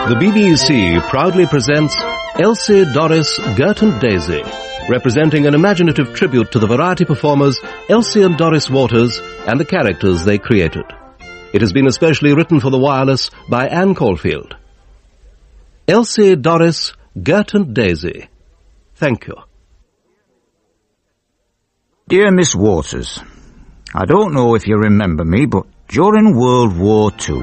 The BBC proudly presents Elsie, Doris, Gert and Daisy, representing an imaginative tribute to the variety performers Elsie and Doris Waters and the characters they created. It has been especially written for the wireless by Annie Caulfield. Elsie, Doris, Gert and Daisy. Thank you. Dear Miss Waters, I don't know if you remember me, but during World War II...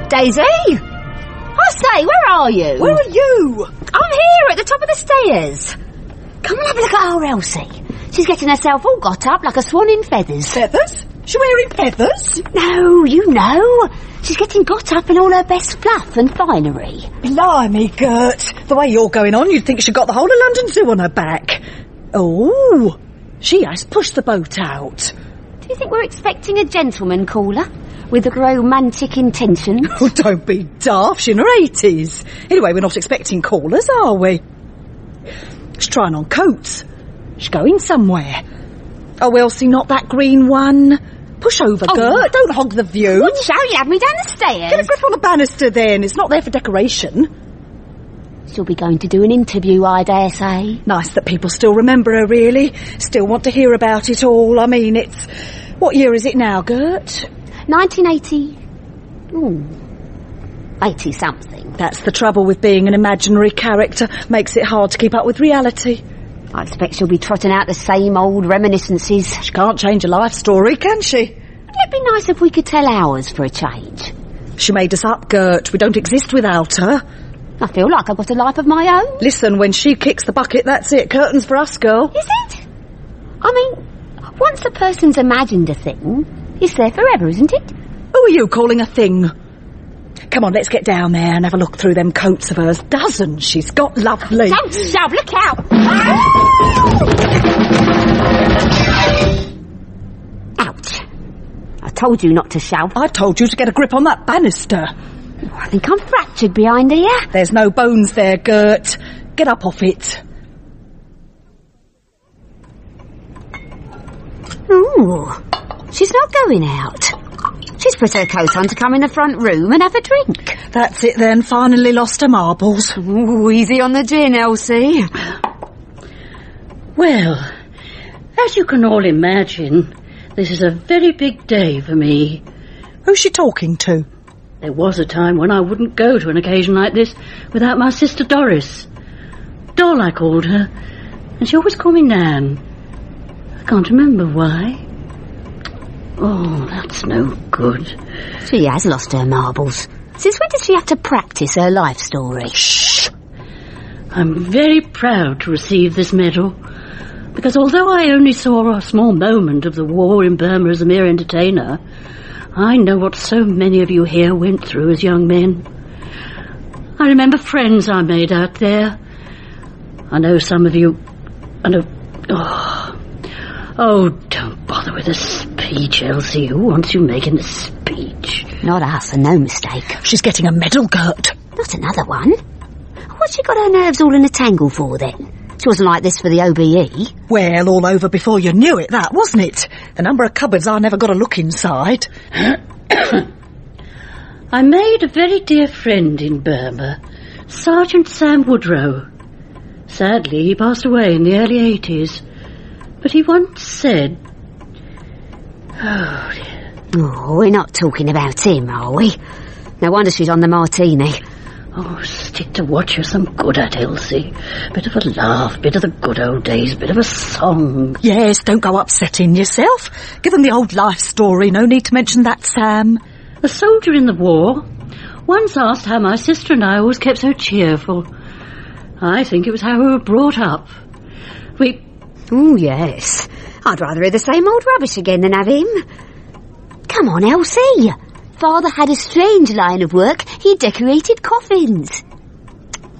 Daisy? I say, where are you? Where are you? I'm here at the top of the stairs. Come and have a look at our Elsie. She's getting herself all got up like a swan in feathers. Feathers? She wearing feathers? No, you know. She's getting got up in all her best fluff and finery. Blimey, Gert. The way you're going on, you'd think she got the whole of London Zoo on her back. Oh, she has pushed the boat out. Do you think we're expecting a gentleman caller? With romantic intentions? Oh, don't be daft. She's in her 80s. Anyway, we're not expecting callers, are we? She's trying on coats. She's going somewhere. Oh, Elsie, not that green one. Push over, Gert. Don't hog the view. What shall you have me down the stairs? Get a grip on the banister, then. It's not there for decoration. She'll be going to do an interview, I dare say. Nice that people still remember her, really. Still want to hear about it all. I mean, it's... What year is it now, Gert? 1980... 80-something. That's the trouble with being an imaginary character. Makes it hard to keep up with reality. I expect she'll be trotting out the same old reminiscences. She can't change a life story, can she? It'd be nice if we could tell ours for a change. She made us up, Gert. We don't exist without her. I feel like I've got a life of my own. Listen, when she kicks the bucket, that's it. Curtains for us, girl. Is it? I mean, once a person's imagined a thing... It's there forever, isn't it? Who are you calling a thing? Come on, let's get down there and have a look through them coats of hers. Dozens she's got, lovely. Don't shove, look out! Ouch. I told you not to shove. I told you to get a grip on that banister. Oh, I think I'm fractured behind here. There's no bones there, Gert. Get up off it. Ooh. She's not going out. She's put her coat on to come in the front room and have a drink. That's it then, finally lost her marbles. Ooh, easy on the gin, Elsie. Well, as you can all imagine, this is a very big day for me. Who's she talking to? There was a time when I wouldn't go to an occasion like this without my sister Doris. Doll, I called her, and she always called me Nan. I can't remember why. Oh, that's no good. She has lost her marbles. Since when did she have to practice her life story? Shh! I'm very proud to receive this medal, because although I only saw a small moment of the war in Burma as a mere entertainer, I know what so many of you here went through as young men. I remember friends I made out there. I know some of you... Oh, don't bother with a speech, Elsie. Who wants you making a speech? Not us, and no mistake. She's getting a medal, Gert. Not another one. What's she got her nerves all in a tangle for, then? She wasn't like this for the OBE. Well, all over before you knew it, that, wasn't it? The number of cupboards I never got a look inside. I made a very dear friend in Burma, Sergeant Sam Woodrow. Sadly, he passed away in the early 80s. But he once said... Oh, dear. Oh, we're not talking about him, are we? No wonder she's on the martini. Oh, stick to what you're some good at, Elsie. Bit of a laugh, bit of the good old days, bit of a song. Yes, don't go upsetting yourself. Give them the old life story. No need to mention that, Sam. A soldier in the war once asked how my sister and I always kept so cheerful. I think it was how we were brought up. Oh, yes. I'd rather hear the same old rubbish again than have him. Come on, Elsie. Father had a strange line of work. He decorated coffins.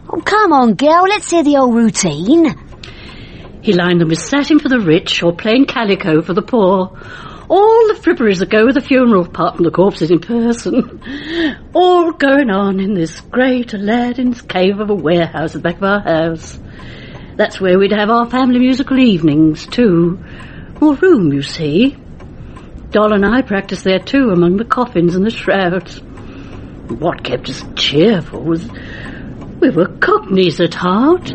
Oh, come on, girl, let's hear the old routine. He lined them with satin for the rich or plain calico for the poor. All the fripperies that go with a funeral, apart from the corpses in person. All going on in this great Aladdin's cave of a warehouse at the back of our house. That's where we'd have our family musical evenings, too. More room, you see. Doll and I practiced there, too, among the coffins and the shrouds. What kept us cheerful was we were Cockneys at heart.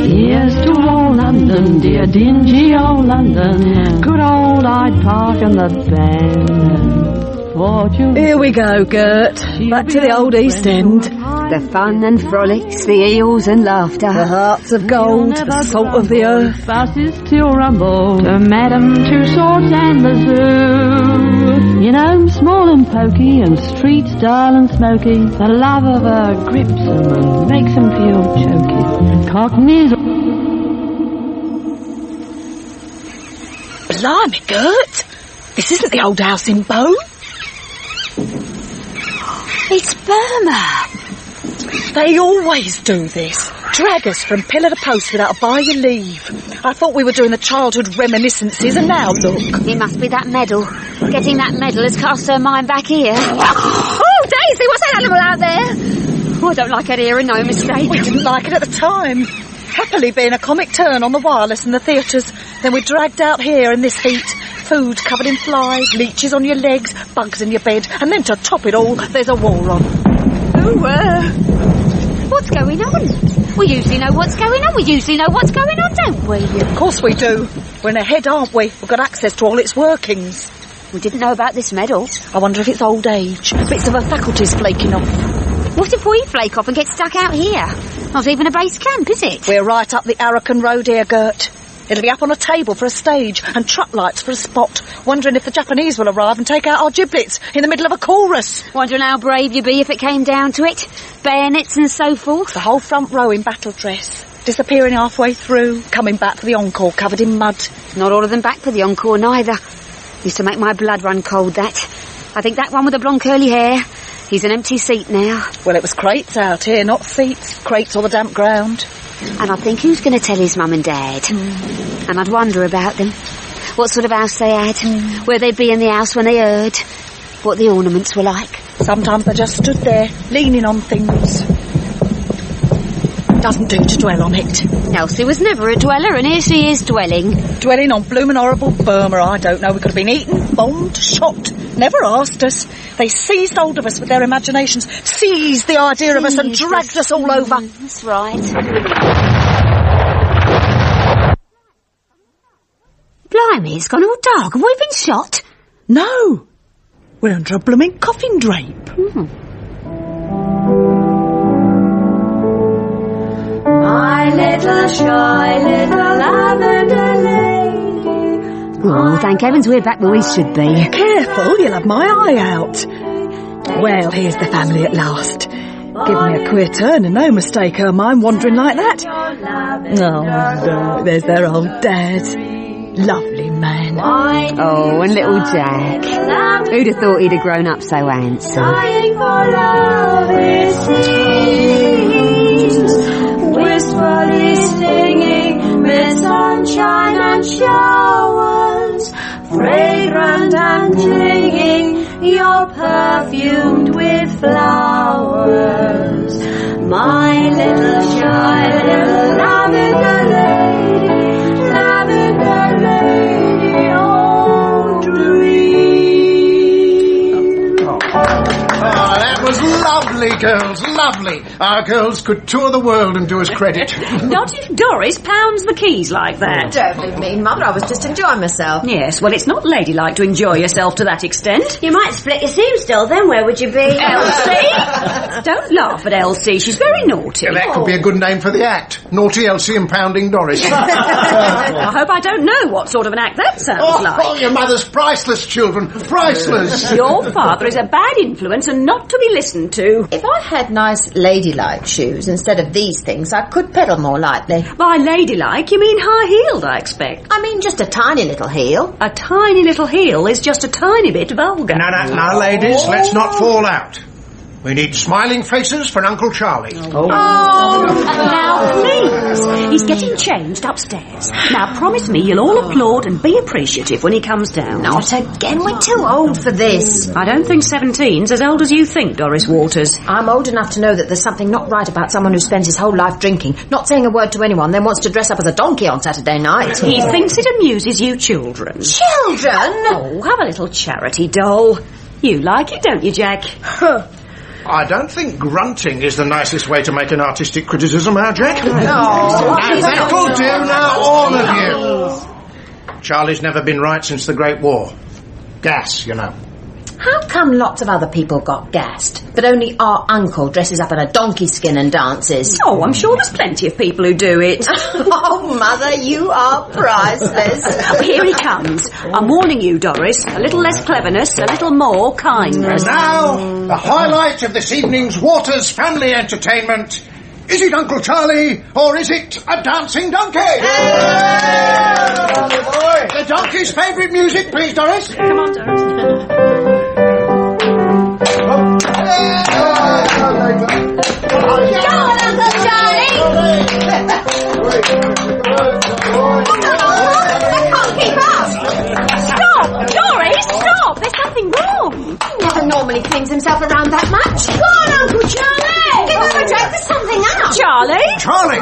Here's to old London, dear dingy old London. Good old Hyde Park and the band. Fortune. Here we go, Gert. Back to the old East End. The fun and frolics, the eels and laughter. The hearts of gold, the salt of the earth. Buses till rumble, to Madame Tussauds and the zoo. You know, small and pokey and streets dull and smoky. The love of her grips them and makes them feel choky. Cockneys. Blimey, Gert. This isn't the old house in Bow. It's Burma. They always do this. Drag us from pillar to post without a by your leave. I thought we were doing the childhood reminiscences, and now look. It must be that medal. Getting that medal has cast her mind back here. Oh, Daisy, what's that animal out there? Oh, I don't like it here, and no mistake. We didn't like it at the time. Happily being a comic turn on the wireless and the theatres. Then we're dragged out here in this heat. Food covered in flies, leeches on your legs, bugs in your bed, and then to top it all, there's a war on. What's going on? We usually know what's going on, don't we? Yeah, of course we do. We're in ahead, aren't we? We've got access to all its workings. We didn't know about this medal. I wonder if it's old age. Bits of her faculties flaking off. What if we flake off and get stuck out here? Not even a base camp, is it? We're right up the Arakan Road here, Gert. It'll be up on a table for a stage and truck lights for a spot. Wondering if the Japanese will arrive and take out our giblets in the middle of a chorus. Wondering how brave you'd be if it came down to it. Bayonets and so forth. The whole front row in battle dress. Disappearing halfway through. Coming back for the encore covered in mud. Not all of them back for the encore neither. Used to make my blood run cold, that. I think that one with the blonde curly hair. He's an empty seat now. Well, it was crates out here, not seats. Crates on the damp ground. And I think who's going to tell his mum and dad? And I'd wonder about them. What sort of house they had. Where they'd be in the house when they heard. What the ornaments were like. Sometimes they just stood there, leaning on things. Doesn't do to dwell on it. Elsie was never a dweller, and here she is dwelling. Dwelling on bloomin' horrible Burma, I don't know. We could have been eaten, bombed, shot. Never asked us. They seized hold of us with their imaginations, seized the idea of us and dragged us all over. That's right. Blimey, it's gone all dark. Have we been shot? No. We're under a blooming coffin drape. My little shy little lavender lady. Oh, thank heavens we're back where we should be. Careful, you'll have my eye out. Well, here's the family at last. Give me a queer turn and no mistake her mind wandering like that. Oh, no, there's their old dad. Lovely man. Oh, and little Jack. Who'd have thought he'd have grown up so handsome? Dying for love it seems, wistfully singing mid sunshine and showers, fragrant and clinging, you're perfumed with flowers. My little shy little lavender lady, lavender lady, oh dream. Oh, that was lovely, girls, lovely. Our girls could tour the world and do us credit. Not if Doris pounds the keys like that. Don't be mean, Mother. I was just enjoying myself. Yes, well, it's not ladylike to enjoy yourself to that extent. You might split your seam still, then where would you be? Elsie! Don't laugh at Elsie. She's very naughty. That could be a good name for the act. Naughty Elsie and Pounding Doris. I hope I don't know what sort of an act that sounds like. Oh, your mother's priceless, children. Priceless. Your father is a bad influence and not to be listened to. If I had nice ladylike shoes instead of these things, I could pedal more lightly. By ladylike, you mean high-heeled, I expect. I mean just a tiny little heel. A tiny little heel is just a tiny bit vulgar. Now, ladies, let's not fall out. We need smiling faces for Uncle Charlie. Now, please. He's getting changed upstairs. Now, promise me you'll all applaud and be appreciative when he comes down. Not again. We're too old for this. I don't think 17's as old as you think, Doris Waters. I'm old enough to know that there's something not right about someone who spends his whole life drinking, not saying a word to anyone, then wants to dress up as a donkey on Saturday night. He thinks it amuses you children. Children? Oh, have a little charity doll. You like it, don't you, Jack? I don't think grunting is the nicest way to make an artistic criticism, Jack. That'll do now, all of you. Charlie's never been right since the Great War. Gas, you know. How come lots of other people got gassed, but only our uncle dresses up in a donkey skin and dances? Oh, I'm sure there's plenty of people who do it. Oh, Mother, you are priceless. Here he comes. I'm warning you, Doris. A little less cleverness, a little more kindness. And now, the highlight of this evening's Waters family entertainment. Is it Uncle Charlie, or is it a dancing donkey? The donkey's favourite music, please, Doris. Come on, Doris. Go on, Uncle Charlie! I can't keep up! Stop! Doris, stop! There's something wrong. He never normally cleans himself around that much. Go on, Uncle Charlie! Give him a drink for something else! Charlie? Charlie!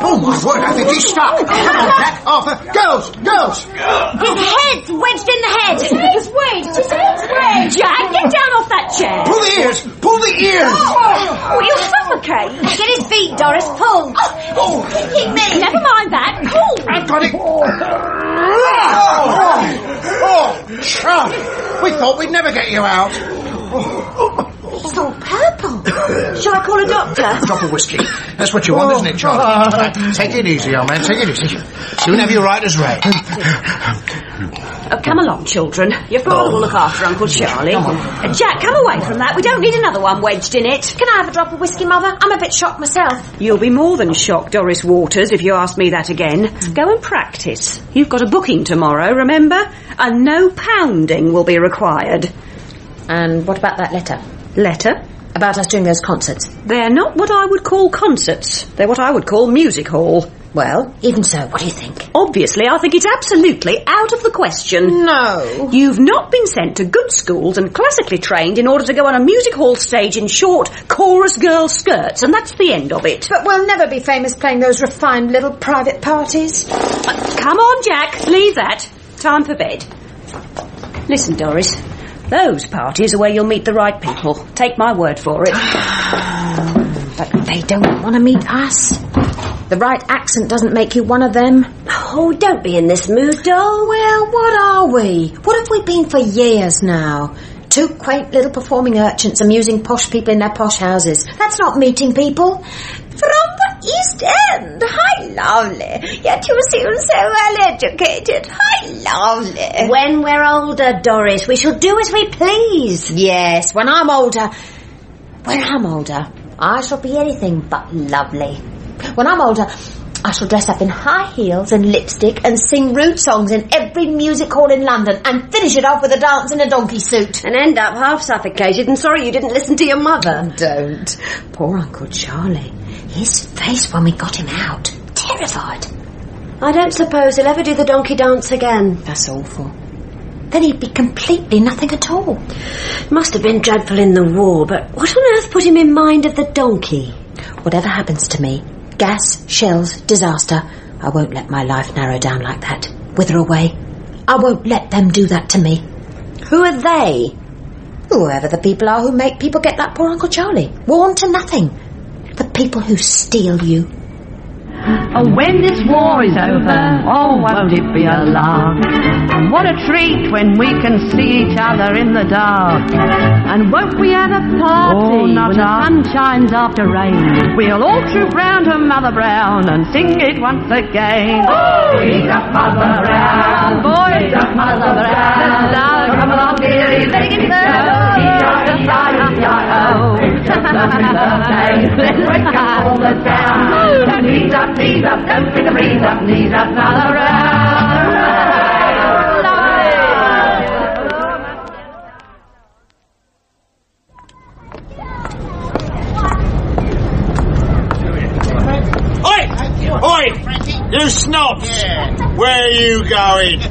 Oh, my word, I think he's stuck. Come on, Jack, Arthur. Girls! His head's wedged in the head! His head's wedged! His head's wedged! Jack, get down off that chair! Pull the ears! Pull the ears! Oh, you'll suffocate! Get his feet, Doris, pull! Oh, Never mind that, pull! I've got it! Oh, Charlie! We thought we'd never get you out. He's all purple. Shall I call a doctor? A drop of whiskey. That's what you want, isn't it, Charlie? Take it easy, old man. Take it easy. Soon have you right as rain. Come along, children. Your father will look after Uncle Charlie. Jack, come away from that. We don't need another one wedged in it. Can I have a drop of whiskey, Mother? I'm a bit shocked myself. You'll be more than shocked, Doris Waters, if you ask me that again. Go and practice. You've got a booking tomorrow, remember? And no pounding will be required. And what about that letter? Letter? About us doing those concerts. They're not what I would call concerts. They're what I would call music hall. Well, even so, what do you think? Obviously, I think it's absolutely out of the question. No. You've not been sent to good schools and classically trained in order to go on a music hall stage in short chorus girl skirts, and that's the end of it. But we'll never be famous playing those refined little private parties. Come on, Jack, leave that. Time for bed. Listen, Doris, those parties are where you'll meet the right people. Take my word for it. But they don't want to meet us. The right accent doesn't make you one of them. Oh, don't be in this mood, doll. Well, what are we? What have we been for years now? Two quaint little performing urchins amusing posh people in their posh houses. That's not meeting people. From the East End. How lovely. Yet you seem so well educated. How lovely. When we're older, Doris, we shall do as we please. Yes, when I'm older, I shall be anything but lovely. When I'm older, I shall dress up in high heels and lipstick and sing rude songs in every music hall in London and finish it off with a dance in a donkey suit. And end up half suffocated and sorry you didn't listen to your mother. Don't. Poor Uncle Charlie. His face when we got him out. Terrified. I don't suppose he'll ever do the donkey dance again. That's awful. Then he'd be completely nothing at all. Must have been dreadful in the war, but what on earth put him in mind of the donkey? Whatever happens to me, gas, shells, disaster, I won't let my life narrow down like that. Wither away. I won't let them do that to me. Who are they? Whoever the people are who make people get like poor Uncle Charlie. Warned to nothing. The people who steal you. Oh, when this war is over, oh, won't it be a lark? And what a treat when we can see each other in the dark. And won't we have a party when the sun shines after rain? We'll all troop round to Mother Brown and sing it once again. Oh, he's up Mother Brown, boys up Mother Brown. Come along, dearie, make it go. He's up the fire, it's just a birthday. Let's wake up all the town. And he's up, don't pick the breeze up, knees up, Mother Brown. Oi, you snobs! Where are you going?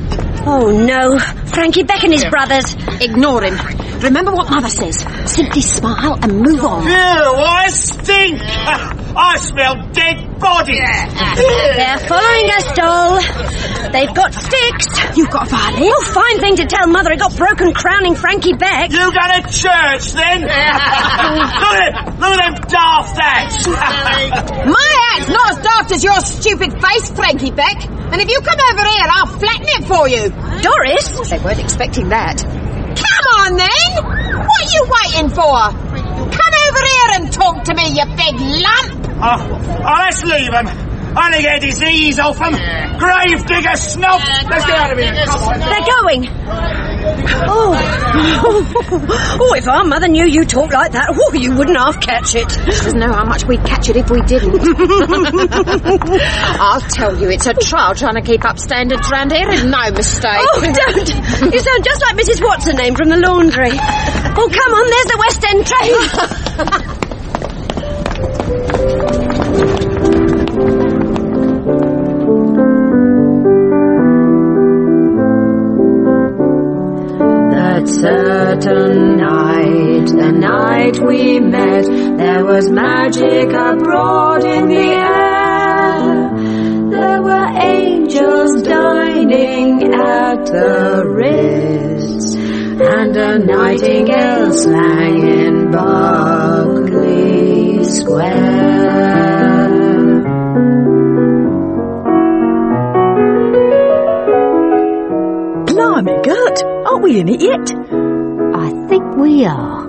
Oh no, Frankie Beck and his brothers. Ignore him. Remember what Mother says. Simply smile and move on. Phew, I stink! I smell dead bodies! They're following us, doll. They've got sticks. You've got a violin? Oh, fine thing to tell Mother it got broken crowning Frankie Beck. You go to church, then? Look at them daft hats! My hat's not as daft as your stupid face, Frankie Beck. And if you come over here, I'll flatten it for you. Doris? They weren't expecting that. Come on, then. What are you waiting for? Come over here and talk to me, you big lump. Oh, let's leave them. Only get disease off them. Grave digger snobs. Let's get out of here. Come on. They're going. Oh, if our mother knew you talked like that, you wouldn't half catch it. She doesn't know how much we'd catch it if we didn't. I'll tell you, it's a trial trying to keep up standards round here, and no mistake. Oh, don't. You sound just like Mrs. What's-her-name from the laundry. Oh, come on, there's the West End train. Certain night, the night we met, there was magic abroad in the air. There were angels dining at the Ritz, and a nightingale sang in Berkeley Square. Blimey, Gert, aren't we in it yet? I think we are.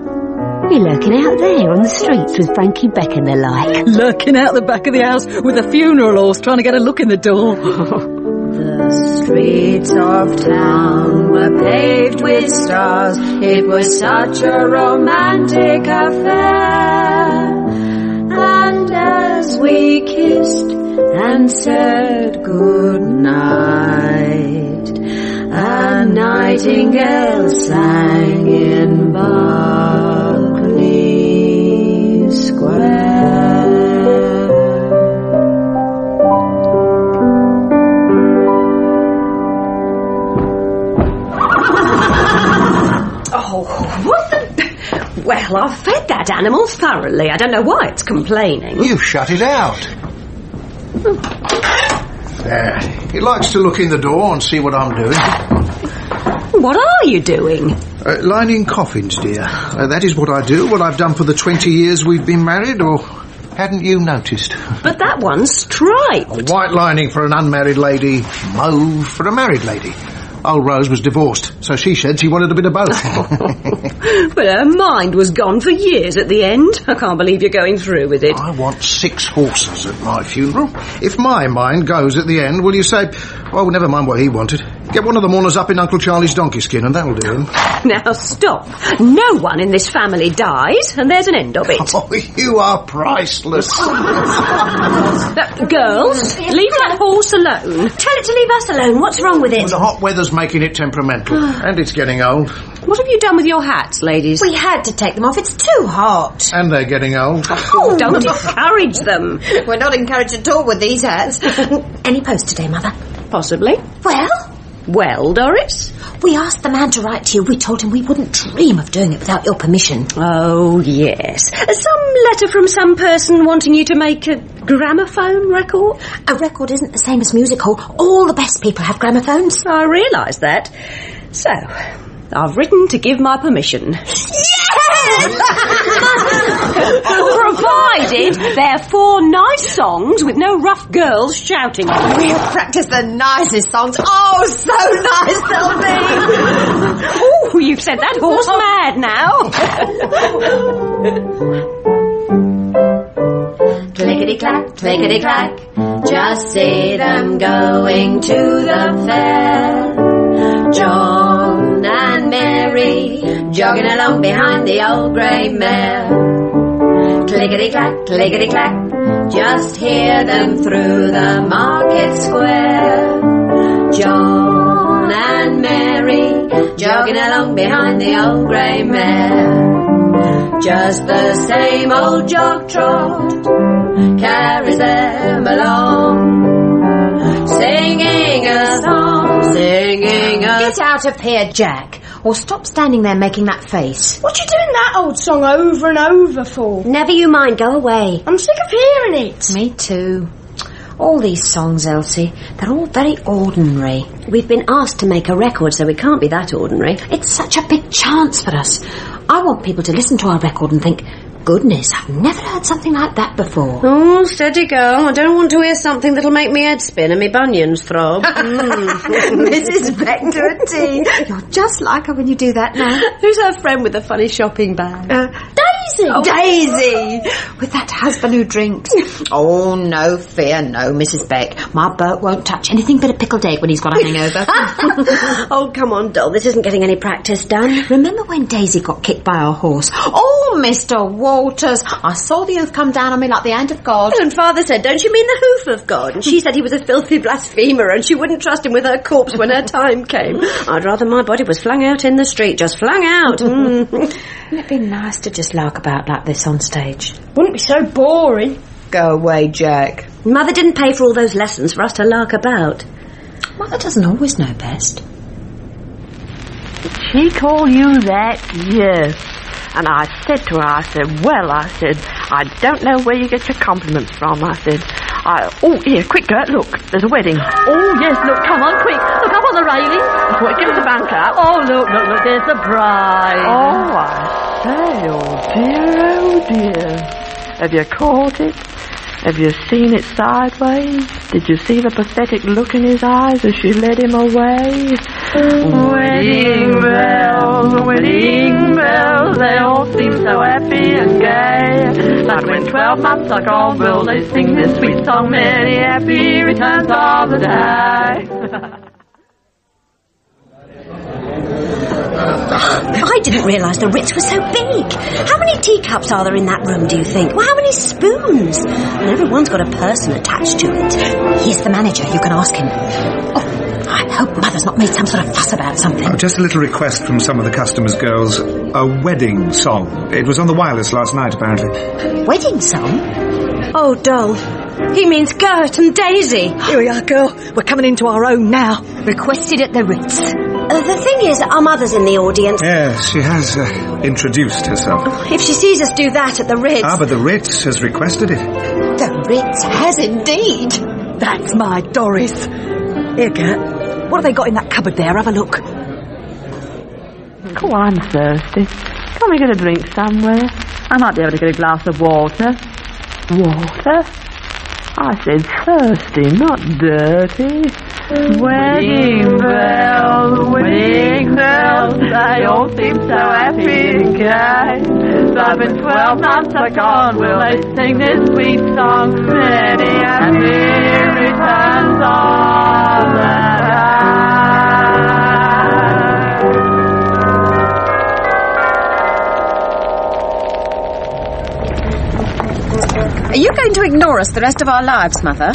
We're lurking out there on the streets with Frankie Beck and the like. Lurking out the back of the house with a funeral horse trying to get a look in the door. The streets of town were paved with stars. It was such a romantic affair. And as we kissed and said good night, a nightingale sang in Berkeley Square. Oh, what the... Well, I've fed that animal thoroughly. I don't know why it's complaining. You've shut it out. There. He likes to look in the door and see what I'm doing. What are you doing? Lining coffins, dear. That is what I do, what I've done for the 20 years we've been married, or hadn't you noticed? But that one's striped. White lining for an unmarried lady, mauve for a married lady. Old Rose was divorced, so she said she wanted a bit of both. But her mind was gone for years at the end. I can't believe you're going through with it. I want 6 horses at my funeral. If my mind goes at the end, will you say, oh, never mind what he wanted. Get one of the mourners up in Uncle Charlie's donkey skin and that'll do him. Now stop. No one in this family dies, and there's an end of it. Oh, you are priceless. Girls, leave that horse alone. Tell it to leave us alone. What's wrong with it? Well, the hot weather's making it temperamental. And it's getting old. What have you done with your hats, ladies? We had to take them off. It's too hot. And they're getting old. Oh, don't encourage them. We're not encouraged at all with these hats. Any post today, Mother? Possibly. Well, Doris? We asked the man to write to you. We told him we wouldn't dream of doing it without your permission. Oh, yes. Some letter from some person wanting you to make a gramophone record? A record isn't the same as music hall. All the best people have gramophones. I realise that. So, I've written to give my permission. Provided they're 4 nice songs with no rough girls shouting. We'll practice the nicest songs. Oh, so nice they'll be. Oh, you've sent that horse mad now. Clickety-clack, clickety-clack, just see them going to the fair. John and Mary jogging along behind the old grey mare. Clickety-clack, clickety-clack, just hear them through the market square. John and Mary jogging along behind the old grey mare. Just the same old jog trot carries them along, singing a song, singing a... Get out of here, Jack, or stop standing there making that face. What you doing that old song over and over for? Never you mind, go away. I'm sick of hearing it. Me too. All these songs, Elsie, they're all very ordinary. We've been asked to make a record, so we can't be that ordinary. It's such a big chance for us. I want people to listen to our record and think, goodness, I've never heard something like that before. Oh, steady girl. I don't want to hear something that'll make me head spin and me bunions throb. Mrs. Vector and tea. You're just like her when you do that now. Who's her friend with the funny shopping bag? Daisy! Oh. Daisy! With that husband who drinks. Oh, no fear, no, Mrs. Beck. My Bert won't touch anything but a pickled egg when he's got a hangover. Oh, come on, doll. This isn't getting any practice done. Remember when Daisy got kicked by our horse? Oh, Mr. Waters, I saw the hoof come down on me like the hand of God. And Father said, don't you mean the hoof of God? And she said he was a filthy blasphemer and she wouldn't trust him with her corpse when her time came. I'd rather my body was flung out in the street, just flung out. Wouldn't it be nice to just lark about like this on stage? Wouldn't be so boring. Go away, Jack. Mother didn't pay for all those lessons for us to lark about. Mother doesn't always know best. She call you that? Yes. And I said to her, I don't know where you get your compliments from. I said, oh, here, quick, Gert, look, there's a wedding. Oh, yes, look, come on, quick, look up on the railing. Quick, give us a bank up. Oh, look, there's the bride. Oh, I say, oh dear. Have you caught it? Have you seen it sideways? Did you see the pathetic look in his eyes as she led him away? Wedding bells, they all seem so happy and gay. But when 12 months are gone, will they sing this sweet song, many happy returns of the day? I didn't realise the Ritz was so big. How many teacups are there in that room, do you think? Well, how many spoons? And everyone's got a person attached to it. Here's the manager, you can ask him. Oh, I hope Mother's not made some sort of fuss about something. Oh, just a little request from some of the customers' girls. A wedding song. It was on the wireless last night, apparently. Wedding song? Oh, doll. He means Gert and Daisy. Here we are, girl. We're coming into our own now. Requested at the Ritz. The thing is, our mother's in the audience. Yes, she has introduced herself. If she sees us do that at the Ritz... Ah, but the Ritz has requested it. The Ritz has indeed. That's my Doris. Here, Gert. What have they got in that cupboard there? Have a look. Oh, I'm thirsty. Can't we get a drink somewhere? I might be able to get a glass of water. Water? I said thirsty, not dirty. Wedding bells, they all seem so happy and gay. But when 12 months are gone, will they sing this sweet song? Many happy returns of the Are you going to ignore us the rest of our lives, Mother?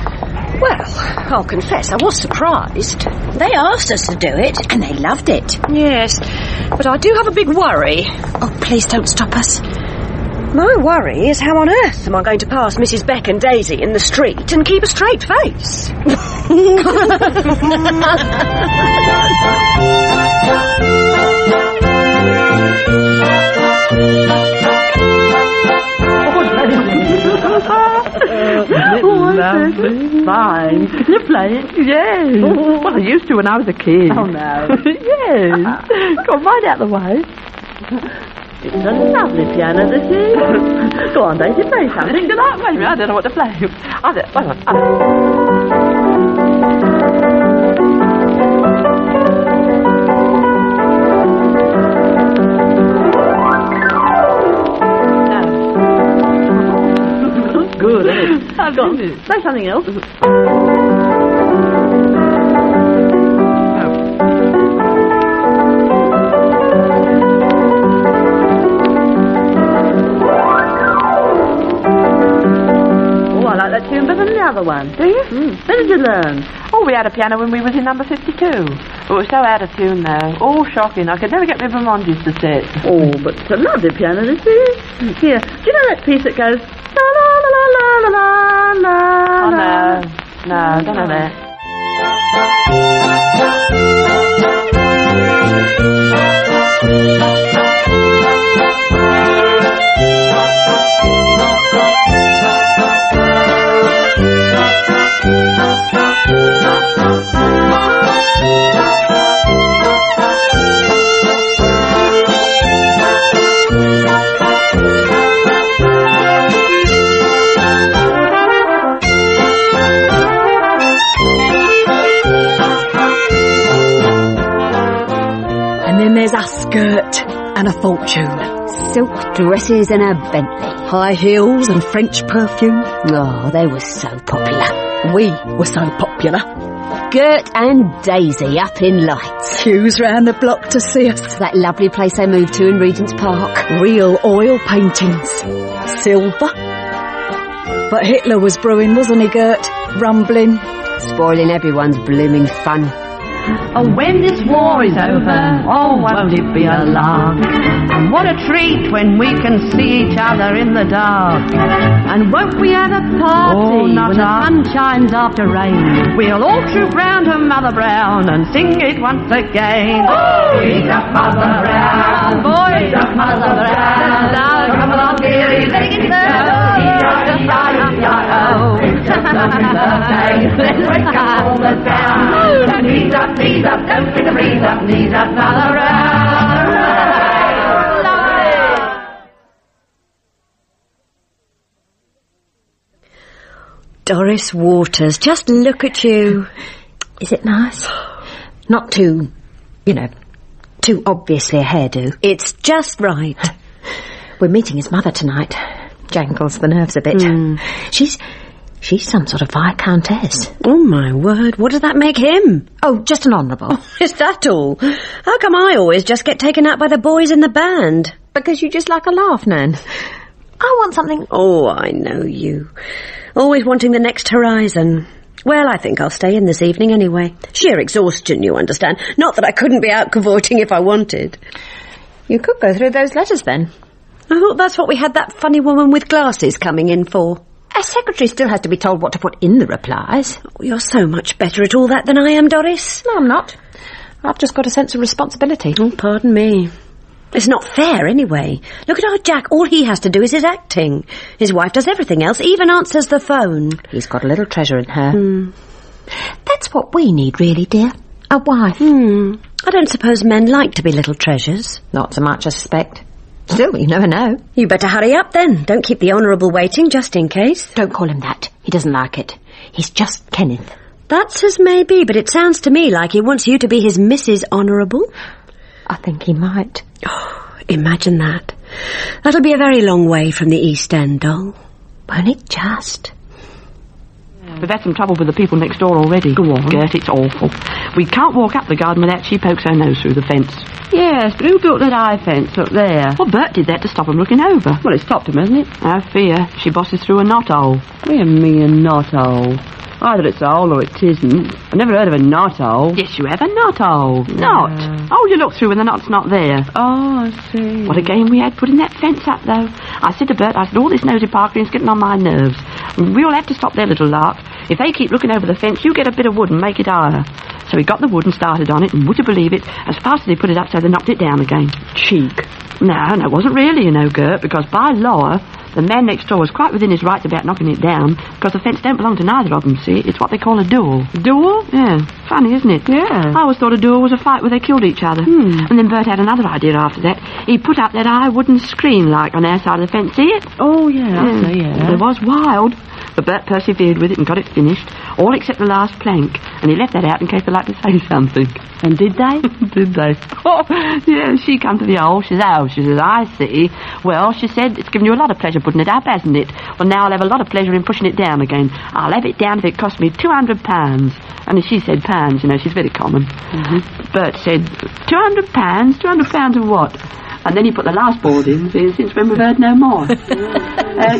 Well, I'll confess, I was surprised. They asked us to do it. And they loved it. Yes, but I do have a big worry. Oh, please don't stop us. My worry is how on earth am I going to pass Mrs. Beck and Daisy in the street and keep a straight face? lovely. Fine. Can you play it? Yes. Well, I used to when I was a kid. Oh, no. Yes. Go on, mind out the way. It's a lovely piano, this is. Go on, Daisy, play something. Good luck. Wait a minute, I don't know what to play. Good, isn't it? Go on, play something else. I like that tune better than the other one. Do you? When did you learn? Oh, we had a piano when we was in number 52. It was so out of tune now. Oh, shocking. I could never get my Vermontis to sit. Oh, but it's a lovely piano, this is. Here, do you know that piece that goes... La la la la la la la la. Oh, no. No, I don't know that. There's a skirt and a fortune. Silk dresses and a Bentley. High heels and French perfume. Oh, they were so popular. We were so popular. Gert and Daisy up in lights. Queues round the block to see us. That lovely place they moved to in Regent's Park. Real oil paintings. Silver. But Hitler was brewing, wasn't he, Gert? Rumbling. Spoiling everyone's blooming fun. Oh, when this war is over, oh, won't it be a lark? And what a treat when we can see each other in the dark. And won't we have a party when the sun shines after rain? We'll all troop round to Mother Brown and sing it once again. Oh, he's up Mother Brown, boys up Mother Brown. Now come along, dearie, let it go. It's just a birthday, let's wake up all the town. Knees up, don't bring the breeze up, knees up, Mother Brown. Doris Waters, just look at you. Is it nice? Not too, too obviously a hairdo. It's just right. We're meeting his mother tonight. Jangles the nerves a bit. She's some sort of viscountess. Oh, my word. What does that make him? Oh, just an honourable. Oh, is that all? How come I always just get taken out by the boys in the band? Because you just like a laugh, Nan. I want something... Oh, I know you. Always wanting the next horizon. Well, I think I'll stay in this evening anyway. Sheer exhaustion, you understand. Not that I couldn't be out cavorting if I wanted. You could go through those letters, then. I thought that's what we had that funny woman with glasses coming in for. A secretary still has to be told what to put in the replies. Oh, you're so much better at all that than I am, Doris. No, I'm not. I've just got a sense of responsibility. Oh, pardon me. It's not fair, anyway. Look at our Jack. All he has to do is his acting. His wife does everything else, even answers the phone. He's got a little treasure in her. That's what we need, really, dear. A wife. I don't suppose men like to be little treasures. Not so much, I suspect. Still, you never know. You better hurry up, then. Don't keep the Honourable waiting, just in case. Don't call him that. He doesn't like it. He's just Kenneth. That's as may be, but it sounds to me like he wants you to be his Mrs. Honourable. I think he might. Oh, imagine that. That'll be a very long way from the East End, doll. Won't it just? We've had some trouble with the people next door already. Go on. Gert, it's awful. We can't walk up the garden without she pokes her nose through the fence. Yes, but who built that high fence up there? Well, Bert did that to stop him looking over. Well, it stopped him, hasn't it? No fear. She bosses through a knothole. What do you mean, a knothole? Either it's a hole or it isn't. I've never heard of a knothole. Yes, you have, a knothole. Knot. Oh, you look through when the knot's not there. Oh, I see. What a game we had putting that fence up, though. I said to Bert, all this nosy parkering's getting on my nerves. We all have to stop their little lark. If they keep looking over the fence, you get a bit of wood and make it higher. So he got the wood and started on it, and would you believe it, as fast as he put it up, so they knocked it down again. Cheek. No, it wasn't really, Gert, because by law, The man next door was quite within his rights about knocking it down, because the fence don't belong to neither of them, see? It's what they call a duel. Duel? Yeah. Funny, isn't it? Yeah. I always thought a duel was a fight where they killed each other. And then Bert had another idea after that. He put up that high wooden screen, like, on our side of the fence, see it? Oh, yeah. It was wild. But Bert persevered with it and got it finished, all except the last plank. And he left that out in case they'd like to say something. And did they? Did they? Oh, yeah, she come to the hole. She says, I see. Well, she said, it's given you a lot of pleasure putting it up, hasn't it? Well, now I'll have a lot of pleasure in pushing it down again. I'll have it down if it costs me £200. And she said pounds, you know, she's very common. Bert said, £200? £200 of what? And then he put the last board in, since when we've heard no more.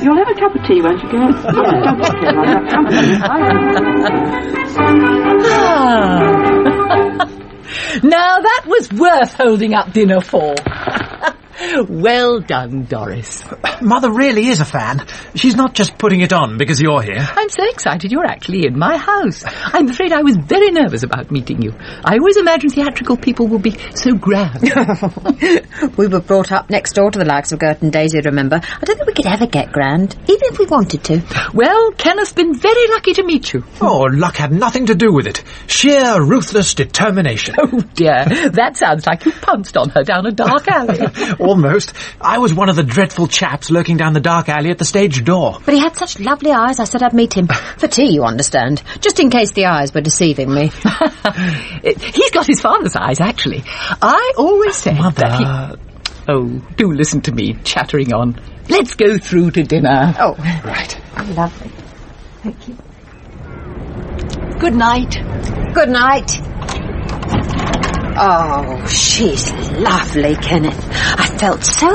You'll have a cup of tea, won't you, Gert? Yeah, don't take care like that. Come on. Now that was worth holding up dinner for. Well done, Doris. Mother really is a fan. She's not just putting it on because you're here. I'm so excited you're actually in my house. I'm afraid I was very nervous about meeting you. I always imagined theatrical people would be so grand. We were brought up next door to the likes of Gert and Daisy, remember? I don't think we could ever get grand, even if we wanted to. Well, Kenneth's been very lucky to meet you. Oh, luck had nothing to do with it. Sheer ruthless determination. Oh, dear. That sounds like you pounced on her down a dark alley. Almost. I was one of the dreadful chaps lurking down the dark alley at the stage door. But he had such lovely eyes, I said I'd meet him. For tea, you understand. Just in case the eyes were deceiving me. He's got his father's eyes, actually. I always said that he... Oh, do listen to me chattering on. Let's go through to dinner. Oh, right. Lovely. Thank you. Good night. Good night. Oh, she's lovely, Kenneth. I felt so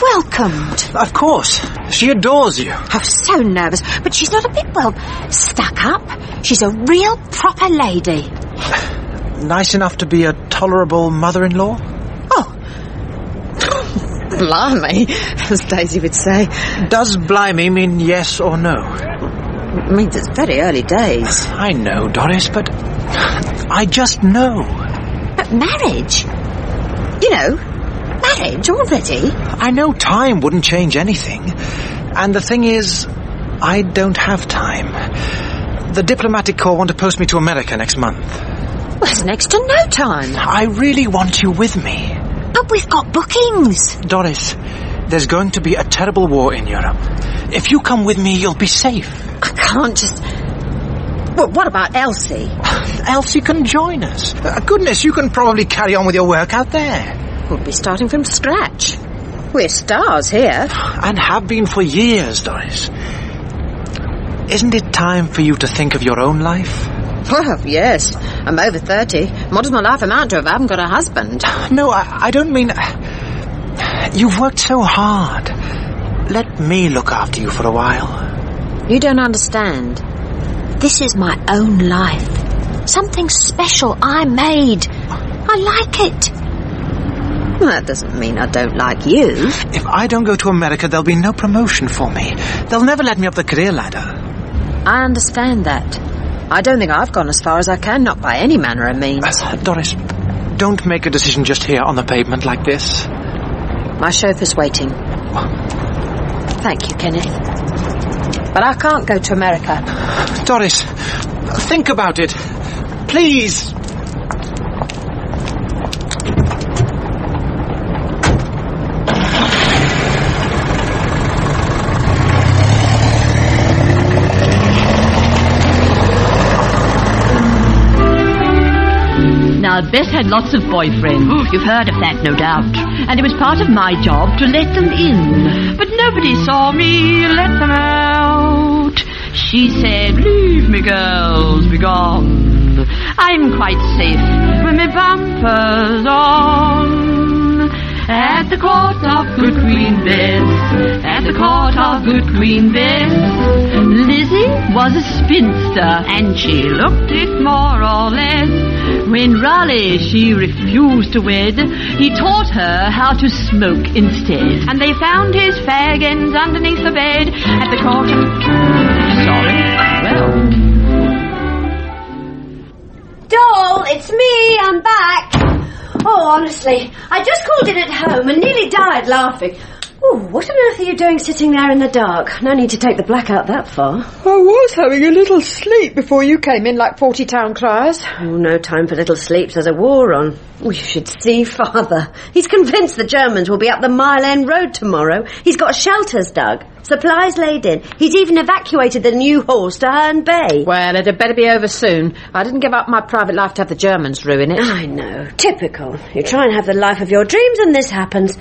welcomed. Of course. She adores you. I was so nervous, but she's not a bit, well, stuck up. She's a real proper lady. Nice enough to be a tolerable mother-in-law? Oh. Blimey, as Daisy would say. Does blimey mean yes or no? It means it's very early days. I know, Doris, but I just know. But marriage? You know, marriage already? I know time wouldn't change anything. And the thing is, I don't have time. The diplomatic corps want to post me to America next month. Well, there's next to no time. I really want you with me. But we've got bookings. Doris, there's going to be a terrible war in Europe. If you come with me, you'll be safe. I can't just... Well, what about Elsie? Elsie can join us. Goodness, you can probably carry on with your work out there. We'll be starting from scratch. We're stars here. And have been for years, Doris. Isn't it time for you to think of your own life? Well, yes. I'm over 30. What does my life amount to if I haven't got a husband? No, I don't mean... You've worked so hard. Let me look after you for a while. You don't understand. This is my own life. Something special I made. I like it. Well, that doesn't mean I don't like you. If I don't go to America, there'll be no promotion for me. They'll never let me up the career ladder. I understand that. I don't think I've gone as far as I can, not by any manner of means. Doris, don't make a decision just here on the pavement like this. My chauffeur's waiting. Thank you, Kenneth. But I can't go to America. Doris, think about it. Please. Now, Bess had lots of boyfriends. You've heard of that, no doubt. And it was part of my job to let them in. But nobody saw me let them out. She said, "Leave me, girls, be gone. I'm quite safe with my bumpers on. At the court of good Queen Bess, at the court of good Queen Bess, Lizzie was a spinster, and she looked it more or less. When Raleigh she refused to wed, he taught her how to smoke instead. And they found his fag ends underneath the bed at the court of... Sorry, well... Doll, it's me, I'm back. Oh, honestly, I just called in at home and nearly died laughing. Oh, what on earth are you doing sitting there in the dark? No need to take the blackout that far. I was having a little sleep before you came in like 40 town criers. Oh, no time for little sleeps. There's a war on. You should see Father. He's convinced the Germans will be up the Mile End Road tomorrow. He's got shelters dug, supplies laid in. He's even evacuated the new horse to Herne Bay. Well, it'd better be over soon. I didn't give up my private life to have the Germans ruin it. I know. Typical. You try and have the life of your dreams and this happens.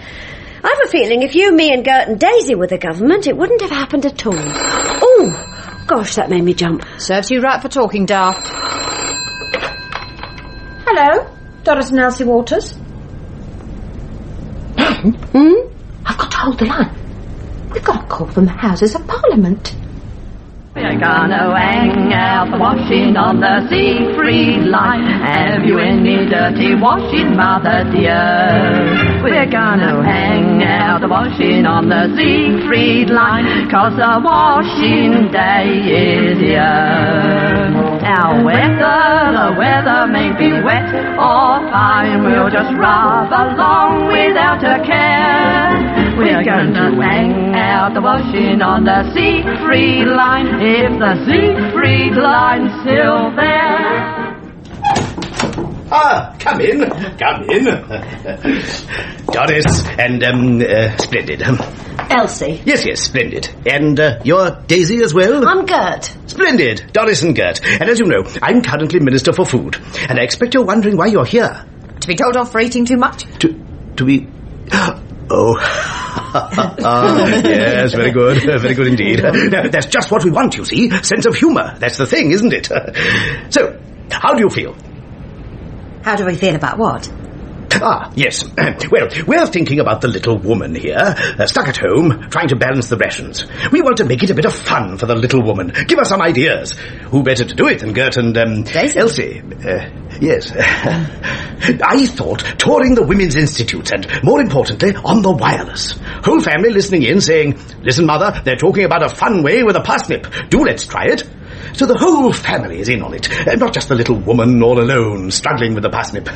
I have a feeling if you, me and Gert and Daisy were the government, it wouldn't have happened at all. Oh, gosh, that made me jump. Serves you right for talking, daft. Hello, Doris and Elsie Waters. I've got to hold the line. We've got to call them Houses of Parliament. We're gonna hang out the washing on the Siegfried line. Have you any dirty washing, mother dear? We're gonna hang out the washing on the Siegfried line, 'cause the washing day is here. Now the weather may be wet or fine, we'll just rub along without a care. We're going to hang out the washing on the Siegfried line, if the Siegfried line's still there. Ah, come in. Doris and, splendid. Elsie. Yes, splendid. And, you're Daisy as well? I'm Gert. Splendid. Doris and Gert. And as you know, I'm currently Minister for Food. And I expect you're wondering why you're here. To be told off for eating too much? To be... Oh. Yes, very good indeed. Now, that's just what we want, you see. Sense of humour. That's the thing, isn't it? So, how do you feel? How do we feel about what? Ah, yes. Well, we're thinking about the little woman here, stuck at home, trying to balance the rations. We want to make it a bit of fun for the little woman. Give us some ideas. Who better to do it than Gert and, Daisy? Elsie? Yes. I thought touring the Women's Institutes and, more importantly, on the wireless. Whole family listening in saying, "Listen, Mother, they're talking about a fun way with a parsnip. Do let's try it." So the whole family is in on it, not just the little woman all alone struggling with the parsnip.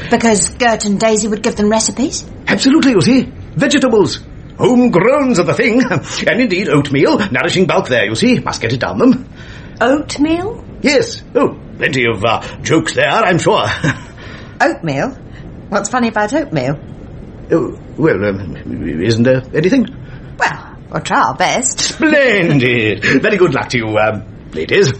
Because Gert and Daisy would give them recipes? Absolutely, you see. Vegetables. Homegrowns are the thing. And indeed, oatmeal. Nourishing bulk there, you see. Must get it down them. Oatmeal? Yes. Oh, plenty of jokes there, I'm sure. Oatmeal? What's funny about oatmeal? Oh, well, isn't there anything? Well, we'll try our best. Splendid. Very good luck to you, ladies.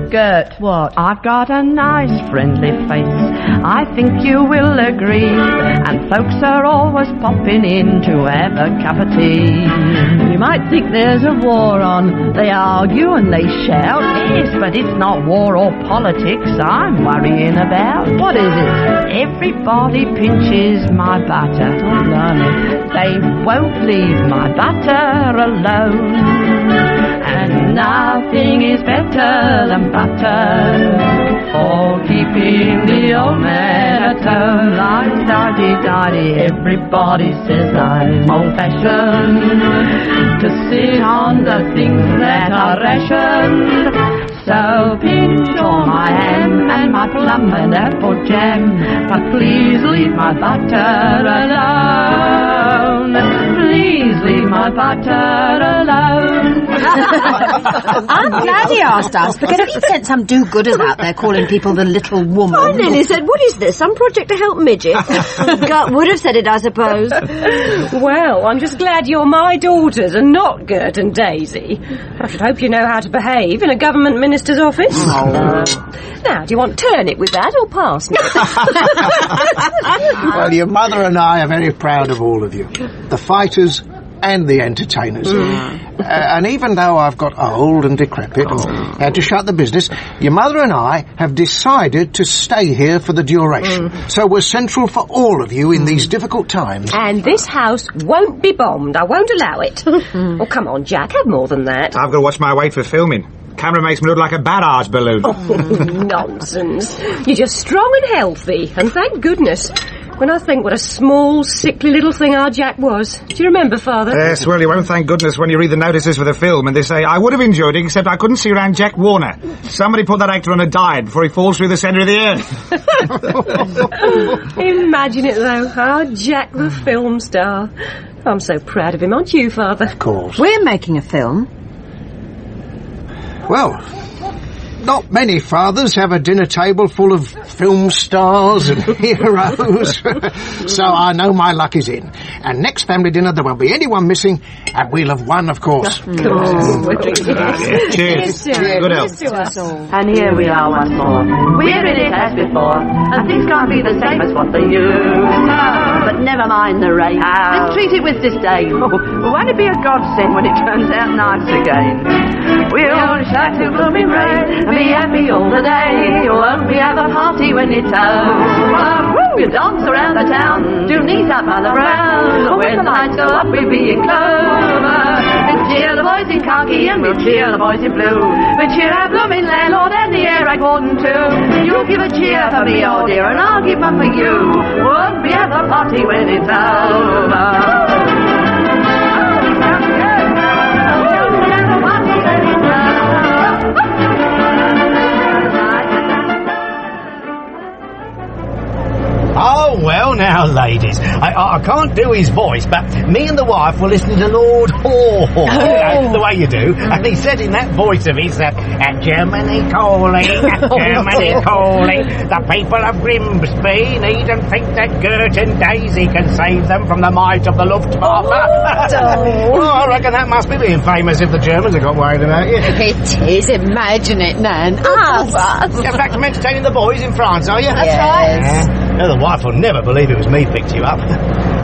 Gert, what? I've got a nice friendly face, I think you will agree, and folks are always popping in to have a cup of tea. You might think there's a war on, they argue and they shout, yes, but it's not war or politics I'm worrying about. What is it? Everybody pinches my butter, oh blimey, they won't leave my butter alone. And nothing is better than butter for keeping the old man at home. Like daddy, everybody says I'm old-fashioned to sit on the things that are rationed. So pinch all my ham and my plum and apple jam, but please leave my butter alone. Please leave my butter alone. I'm glad he asked us, because he sent some do-gooders out there calling people the little woman. I nearly said, what is this, some project to help midgets? Gert would have said it, I suppose. Well, I'm just glad you're my daughters and not Gert and Daisy. I should hope you know how to behave in a government minister's office. Now, do you want turnip with that or parsnip? Well, your mother and I are very proud of all of you. The fighters and the entertainers. And even though I've got old and decrepit and had to shut the business, your mother and I have decided to stay here for the duration. So we're central for all of you in these difficult times. And this house won't be bombed. I won't allow it. Oh, come on, Jack, have more than that. I've got to watch my weight for filming. Camera makes me look like a bad-ass balloon. Oh, nonsense. You're just strong and healthy, and thank goodness. When I think what a small, sickly little thing our Jack was. Do you remember, Father? Yes, well, you won't thank goodness when you read the notices for the film and they say, I would have enjoyed it, except I couldn't see around Jack Warner. Somebody put that actor on a diet before he falls through the centre of the earth. Imagine it, though. Our Jack the film star. I'm so proud of him, aren't you, Father? Of course. We're making a film. Well, not many fathers have a dinner table full of film stars and heroes. So I know my luck is in. And next family dinner there won't be anyone missing, and we'll have won, of course. Cheers. Good health. And here we are once more. We're in it as before, and things can't be the same as what they used. But never mind the rain, and treat it with disdain. Won't it be a godsend when it turns out nice again? We'll all shout to blooming rain and be happy all the day. Won't we have a party when it's over? We'll dance around the town, do knees up all around. When the lights go up, we'll be in clover. We'll cheer the boys in khaki and we'll cheer the boys in blue. We'll cheer our blooming landlord and the air raid warden too. You'll give a cheer for me, oh dear, and I'll give one for you. Won't we have a party when it's over? Oh, well now, ladies, I can't do his voice, but me and the wife were listening to Lord Haw, the way you do, and he said in that voice of his that, Germany calling, Germany calling, the people of Grimsby need and think that Gert and Daisy can save them from the might of the Luftwaffe. Well, I reckon that must be being famous if the Germans have got worried about you. It is. Imagine it, Nan. In fact, I'm entertaining the boys in France, are you? That's right. No, the wife will never believe it was me picked you up.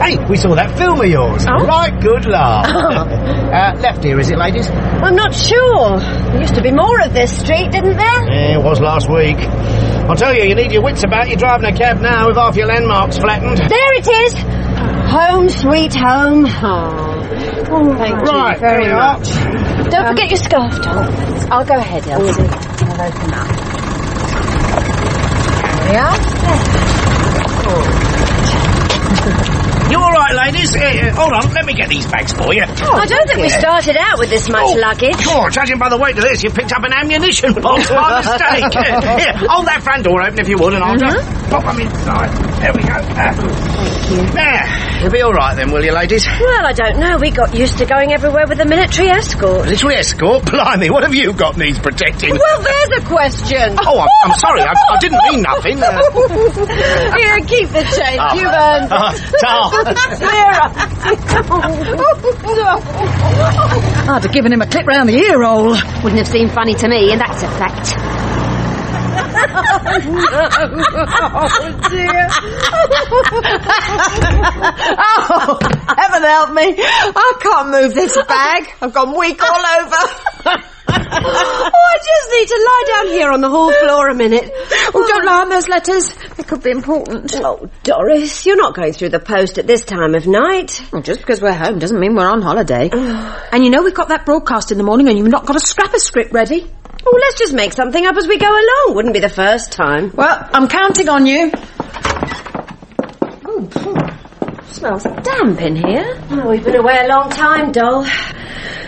Hey, we saw that film of yours. Oh? Right, good laugh. Left here, is it, ladies? I'm not sure. There used to be more of this street, didn't there? Yeah, it was last week. I'll tell you, you need your wits about you driving a cab now with half your landmarks flattened. There it is. Home, sweet home. Thank you very much. Don't forget your scarf, Tom. I'll go ahead, Elsie. I'll open up. There we are. You all right, ladies? Hold on, let me get these bags for you. I don't think we started out with this much luggage. Oh, judging by the weight of this, you picked up an ammunition box by mistake. Here, hold that front door open if you would, and I'll just pop them inside. There we go. Thank you. There, you'll be all right then, will you, ladies? Well, I don't know. We got used to going everywhere with a military escort. Military escort? Blimey, what have you got needs protecting? Well, there's a question. Oh, I'm sorry. I didn't mean nothing. Here, keep the change. You've earned it. I'd have given him a clip round the ear roll. Wouldn't have seemed funny to me, and that's a fact. Oh, dear. Oh, heaven help me. I can't move this bag. I've gone weak all over. I just need to lie down here on the hall floor a minute. Oh, don't lie on those letters. They could be important. Oh, Doris, you're not going through the post at this time of night. Well, just because we're home doesn't mean we're on holiday. And you know we've got that broadcast in the morning and you've not got a scrap of script ready. Oh, let's just make something up as we go along. Wouldn't be the first time. Well, I'm counting on you. Smells damp in here. Oh, we've been away a long time, doll.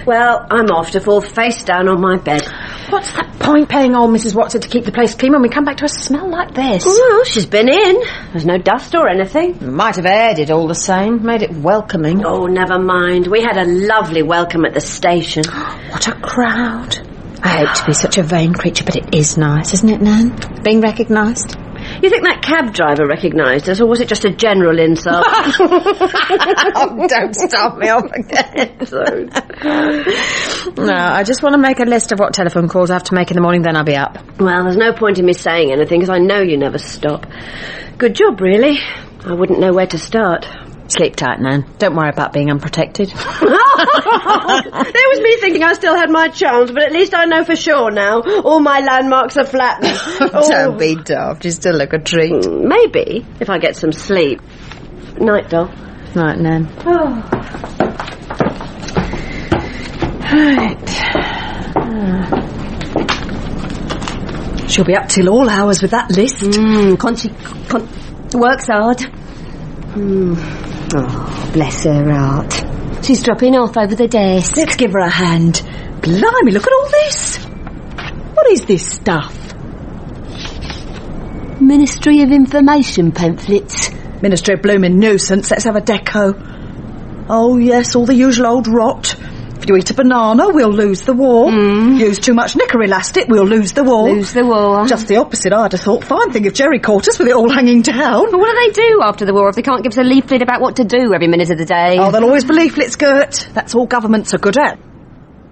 Well, I'm off to fall face down on my bed. What's that point paying old Mrs. Watson to keep the place clean when we come back to a smell like this? Well, she's been in. There's no dust or anything. Might have aired it all the same, made it welcoming. Oh, never mind. We had a lovely welcome at the station. What a crowd. I hate to be such a vain creature, but it is nice, isn't it, Nan? Being recognised. You think that cab driver recognised us, or was it just a general insult? Oh, don't start me off again. No, I just want to make a list of what telephone calls I have to make in the morning, then I'll be up. Well, there's no point in me saying anything, because I know you never stop. Good job, really. I wouldn't know where to start. Sleep tight, Nan. Don't worry about being unprotected. There was me thinking I still had my charms, but at least I know for sure now. All my landmarks are flattened. Don't be daft. You still look a treat. Maybe, if I get some sleep. Night, doll. Night, Nan. She'll be up till all hours with that list. Conchi works hard. Oh, bless her heart. She's dropping off over the desk. Let's give her a hand. Blimey, look at all this. What is this stuff? Ministry of Information pamphlets. Ministry of blooming nuisance. Let's have a deco. Oh, yes, all the usual old rot. If you eat a banana, we'll lose the war. Use too much knicker elastic, we'll lose the war. Lose the war. Just the opposite, I'd have thought. Fine thing if Jerry caught us with it all hanging down. Well, what do they do after the war if they can't give us a leaflet about what to do every minute of the day? Oh, there'll always be leaflets, Gert. That's all governments are good at.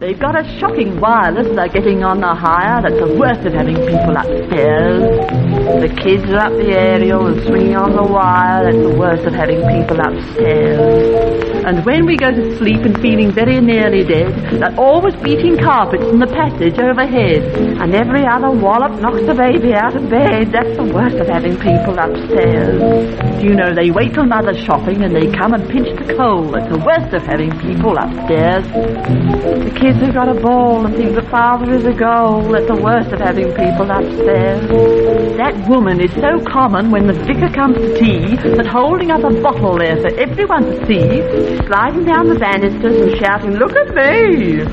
They've got a shocking wireless they're getting on the hire that's the worst of having people upstairs. The kids are up the aerial and swinging on the wire, that's the worst of having people upstairs. And when we go to sleep and feeling very nearly dead, they're always beating carpets in the passage overhead. And every other wallop knocks the baby out of bed, that's the worst of having people upstairs. Do you know, they wait till Mother's shopping and they come and pinch the coal, that's the worst of having people upstairs. The kids have got a ball and think that Father is a goal, that's the worst of having people upstairs. That woman is so common when the vicar comes to tea that holding up a bottle there for everyone to see, sliding down the banisters and shouting, "Look at me!"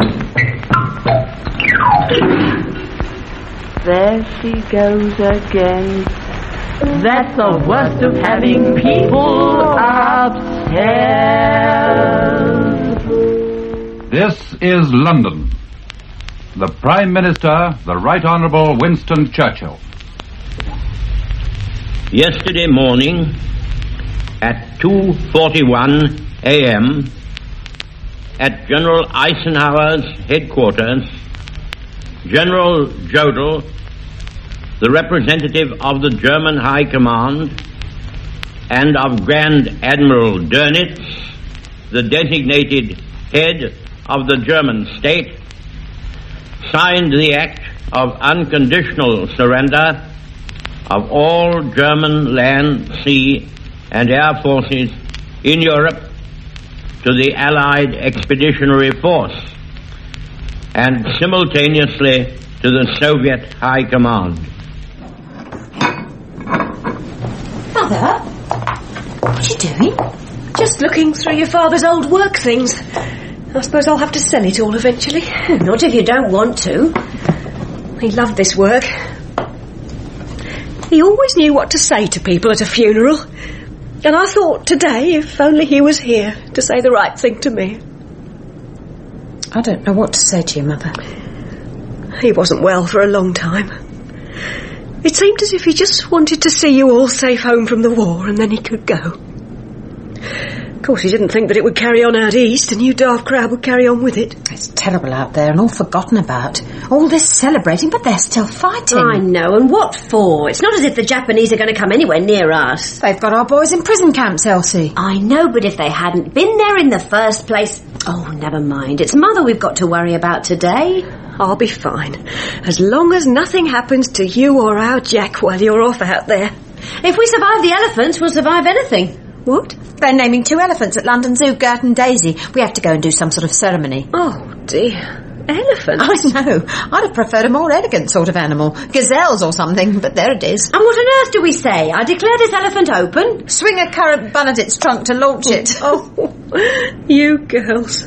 There she goes again. That's the worst of having people upstairs. This is London. The Prime Minister, the Right Honourable Winston Churchill. Yesterday morning at 2:41 a.m. at General Eisenhower's headquarters, General Jodl, the representative of the German High Command, and of Grand Admiral Dönitz, the designated head of the German state, signed the act of unconditional surrender of all German land, sea, and air forces in Europe to the Allied Expeditionary Force, and simultaneously to the Soviet High Command. Mother, what are you doing? Just looking through your father's old work things. I suppose I'll have to sell it all eventually. Not if you don't want to. He loved this work. He always knew what to say to people at a funeral. And I thought today, if only he was here to say the right thing to me. I don't know what to say to you, Mother. He wasn't well for a long time. It seemed as if he just wanted to see you all safe home from the war and then he could go. Of course, he didn't think that it would carry on out east and you daft crowd would carry on with it. It's terrible out there and all forgotten about. All this celebrating, but they're still fighting. I know, and what for? It's not as if the Japanese are going to come anywhere near us. They've got our boys in prison camps, Elsie. I know, but if they hadn't been there in the first place... Oh, never mind. It's Mother we've got to worry about today. I'll be fine. As long as nothing happens to you or our Jack while you're off out there. If we survive the elephants, we'll survive anything. What? They're naming 2 elephants at London Zoo, Gert and Daisy. We have to go and do some sort of ceremony. Oh, dear. Elephants? I know. I'd have preferred a more elegant sort of animal. Gazelles or something, but there it is. And what on earth do we say? I declare this elephant open. Swing a currant bun at its trunk to launch it. Oh, you girls.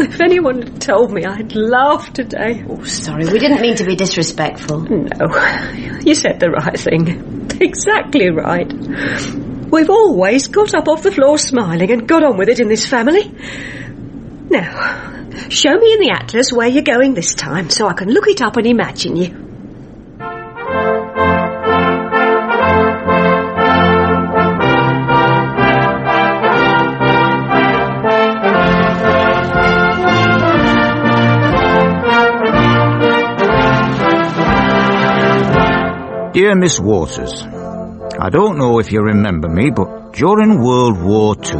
If anyone had told me, I'd laugh today. Oh, sorry, we didn't mean to be disrespectful. No, you said the right thing. Exactly right. We've always got up off the floor smiling and got on with it in this family. Now, show me in the atlas where you're going this time so I can look it up and imagine you. Dear Miss Waters, I don't know if you remember me, but during World War II...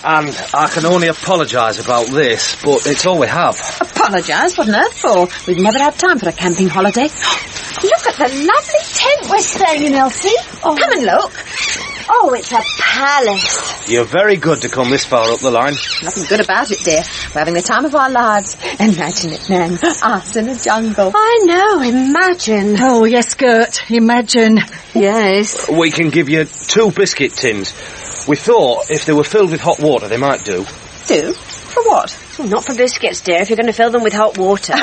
And I can only apologise about this, but it's all we have. Apologise? What on earth for? We've never had time for a camping holiday. Look at the lovely tent we're staying in, Elsie. Oh. Come and look. Oh, it's a palace. You're very good to come this far up the line. Nothing good about it, dear. We're having the time of our lives. Imagine it, Nan. Us in a jungle. I know, imagine. Oh, yes, Gert, imagine. Yes. We can give you 2 biscuit tins. We thought if they were filled with hot water, they might do. Do? For what? Well, not for biscuits, dear, if you're going to fill them with hot water.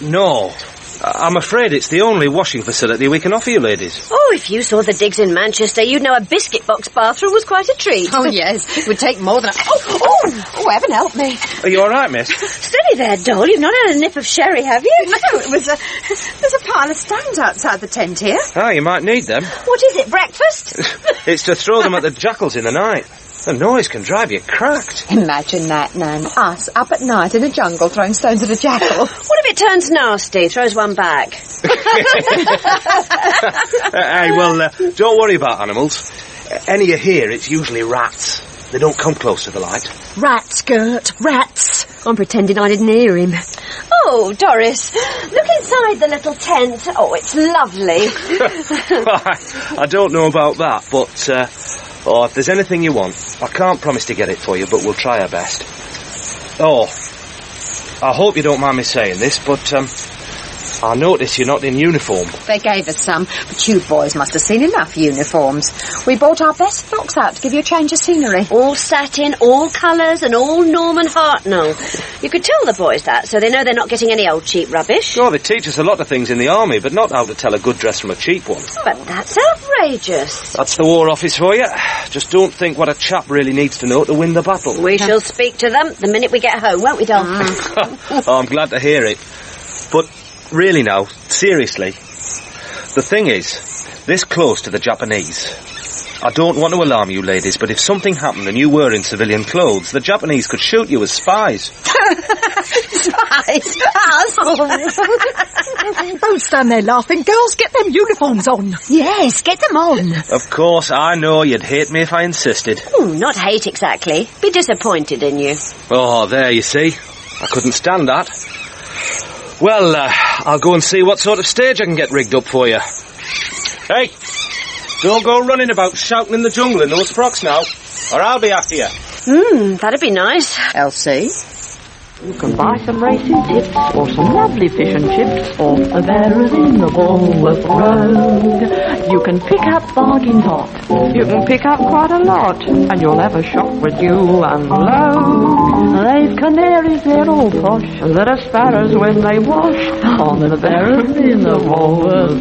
No. I'm afraid it's the only washing facility we can offer you, ladies. Oh, if you saw the digs in Manchester, you'd know a biscuit box bathroom was quite a treat. Oh, yes. It would take more than Oh, heaven help me. Are you all right, miss? Steady there, doll. You've not had a nip of sherry, have you? No, it was there's a pile of stones outside the tent here. Ah, you might need them. What is it, breakfast? It's to throw them at the jackals in the night. The noise can drive you cracked. Imagine that, Nan. Us up at night in a jungle throwing stones at a jackal. What if it turns nasty, throws one back? Hey, well, don't worry about animals. Any you hear, it's usually rats. They don't come close to the light. Rats, Gert, rats. I'm pretending I didn't hear him. Oh, Doris, look inside the little tent. Oh, it's lovely. I don't know about that, but if there's anything you want, I can't promise to get it for you, but we'll try our best. Oh, I hope you don't mind me saying this, but I notice you're not in uniform. They gave us some, but you boys must have seen enough uniforms. We bought our best frocks out to give you a change of scenery. All satin, all colours, and all Norman Hartnell. You could tell the boys that, so they know they're not getting any old cheap rubbish. Oh, they teach us a lot of things in the army, but not how to tell a good dress from a cheap one. But that's outrageous. That's the War Office for you. Just don't think what a chap really needs to know to win the battle. We shall speak to them the minute we get home, won't we, Doll? Oh, I'm glad to hear it. But really now, seriously, the thing is, this close to the Japanese, I don't want to alarm you ladies, but if something happened and you were in civilian clothes, the Japanese could shoot you as spies. Spies? Us? Don't stand there laughing. Girls, get them uniforms on. Yes, get them on. Of course, I know you'd hate me if I insisted. Not hate exactly. Be disappointed in you. Oh, there you see. I couldn't stand that. Well, I'll go and see what sort of stage I can get rigged up for you. Hey, don't go running about shouting in the jungle in those frocks now, or I'll be after you. That'd be nice. Elsie? You can buy some racing tips or some lovely fish and chips off the bearers in the Walworth Road. You can pick up bargains hot. You can pick up quite a lot, and you'll have a shop when you unload. They've canaries, they're all posh. There are sparrows when they wash on the bearers in the Walworth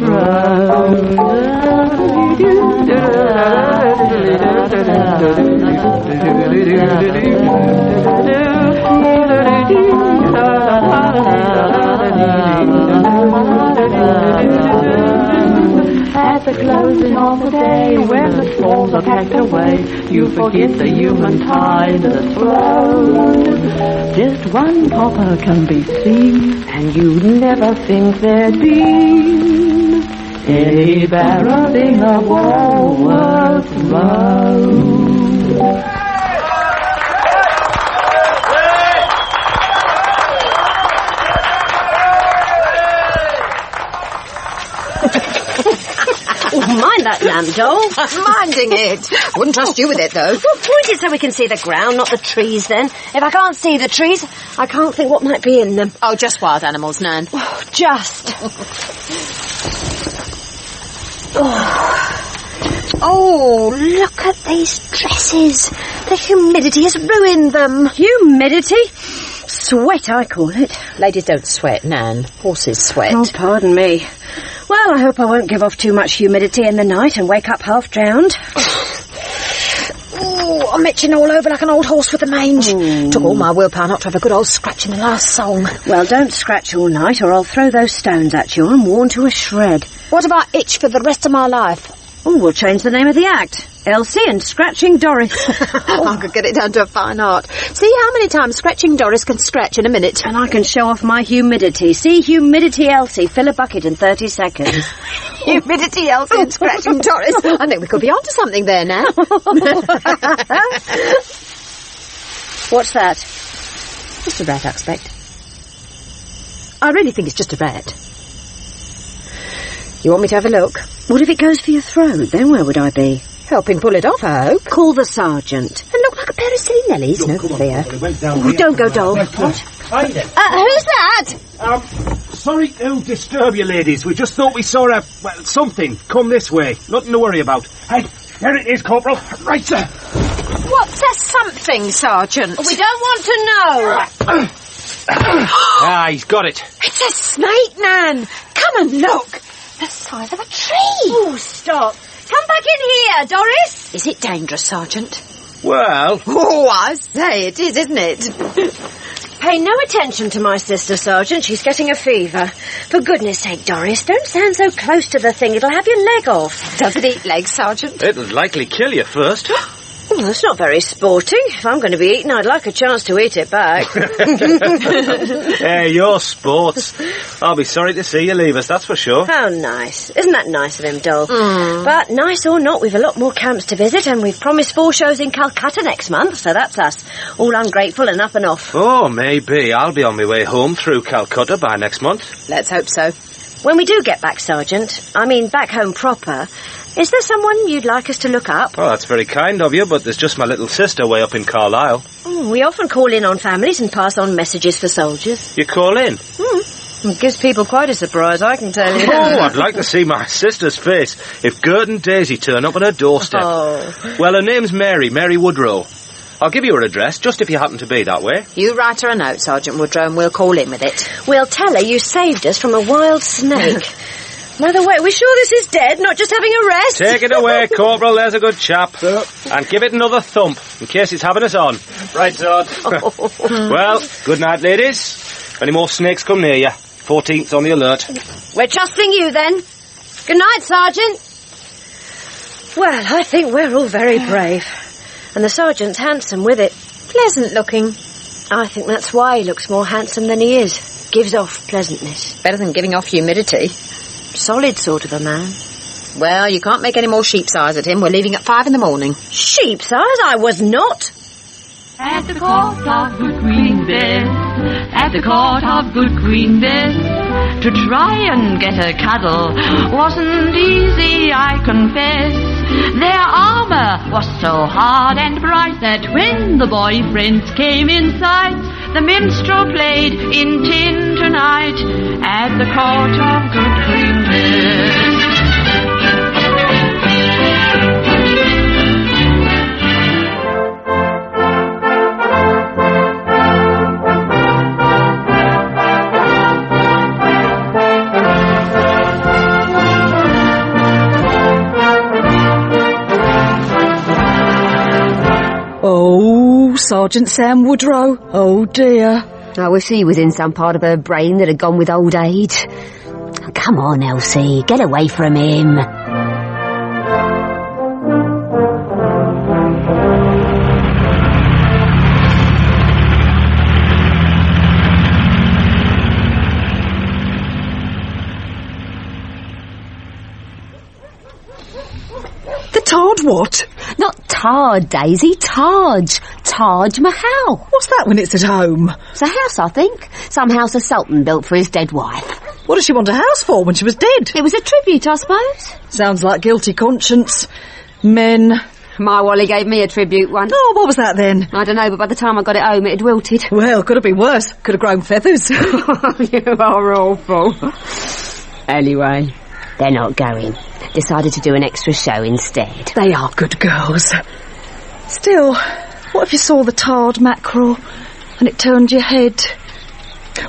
At the closing of the day, when the stalls are packed away, you forget the human tide that flows. Just one copper can be seen, and you'd never think there'd be any barrel in the Walworth Road. Mind that lamp, Doll. Minding it. Wouldn't trust you with it, though. Well, point it so we can see the ground, not the trees, then. If I can't see the trees, I can't think what might be in them. Oh, just wild animals, Nan. Oh, just. Oh, look at these dresses. The humidity has ruined them. Humidity? Sweat, I call it. Ladies don't sweat, Nan. Horses sweat. Oh, pardon me. Well, I hope I won't give off too much humidity in the night and wake up half drowned. Oh, I'm itching all over like an old horse with the mange. Took all my willpower not to have a good old scratch in the last song. Well, don't scratch all night or I'll throw those stones at you. I'm worn to a shred. What about itch for the rest of my life? Oh, we'll change the name of the act. Elsie and Scratching Doris. I could get it down to a fine art. See how many times Scratching Doris can scratch in a minute. And I can show off my humidity. See, Humidity Elsie, fill a bucket in 30 seconds. Humidity Elsie and Scratching Doris. I think we could be onto something there now. What's that? Just a rat, I expect. I really think it's just a rat. You want me to have a look? What if it goes for your throat? Then where would I be? Helping pull it off, I hope. Call the sergeant. And look like a pair of silly Nellies, no fear. Oh, don't go, doll. Who's that? Sorry to disturb you, ladies. We just thought we saw something come this way. Nothing to worry about. Hey, there it is, Corporal. Right, sir. What's a something, Sergeant? We don't want to know. He's got it. It's a snake, Nan. Come and look. The size of a tree. Oh, stop. Come back in here, Doris. Is it dangerous, Sergeant? Well... Oh, I say, it is, isn't it? Pay no attention to my sister, Sergeant. She's getting a fever. For goodness sake, Doris, don't stand so close to the thing. It'll have your leg off. Does it eat legs, Sergeant? It'll likely kill you first. Well, that's not very sporting. If I'm going to be eaten, I'd like a chance to eat it back. Hey, you're sports. I'll be sorry to see you leave us, that's for sure. How nice. Isn't that nice of him, doll? But nice or not, we've a lot more camps to visit, and we've promised 4 shows in Calcutta next month, so that's us. All ungrateful and up and off. Oh, maybe. I'll be on my way home through Calcutta by next month. Let's hope so. When we do get back, Sergeant, I mean back home proper, is there someone you'd like us to look up? Oh, that's very kind of you, but there's just my little sister way up in Carlisle. We often call in on families and pass on messages for soldiers. You call in? It gives people quite a surprise, I can tell you. Oh, I'd like to see my sister's face if Gert and Daisy turn up on her doorstep. Oh. Well, her name's Mary Woodrow. I'll give you her address, just if you happen to be that way. You write her a note, Sergeant Woodrow, and we'll call in with it. We'll tell her you saved us from a wild snake. By the way, we're sure this is dead, not just having a rest? Take it away, Corporal, there's a good chap. And give it another thump, in case it's having us on. Right, Todd. Well, good night, ladies. If any more snakes come near you, 14th's on the alert. We're trusting you, then. Good night, Sergeant. Well, I think we're all very brave. And the Sergeant's handsome with it. Pleasant looking. I think that's why he looks more handsome than he is. Gives off pleasantness. Better than giving off humidity. Solid sort of a man. Well, you can't make any more sheep's eyes at him. We're leaving at 5 in the morning. Sheep's eyes? I was not. At the court of good Queen Bess, at the court of good Queen Bess, to try and get a cuddle wasn't easy, I confess. Their armour was so hard and bright that when the boyfriends came in sight, the minstrel played in tin tonight at the court of good Queen Bess. Oh, Sergeant Sam Woodrow. Oh, dear. I wish he was in some part of her brain that had gone with old age. Come on, Elsie, get away from him. The Taj what? Not Taj, Daisy, Taj. Taj Mahal. What's that when it's at home? It's a house, I think. Some house a sultan built for his dead wife. What does she want a house for when she was dead? It was a tribute, I suppose. Sounds like guilty conscience. Men. My Wally gave me a tribute once. Oh, what was that then? I don't know, but by the time I got it home, it had wilted. Well, could have been worse. Could have grown feathers. You are awful. Anyway, they're not going. Decided to do an extra show instead. They are good girls. Still, what if you saw the tarred mackerel and it turned your head?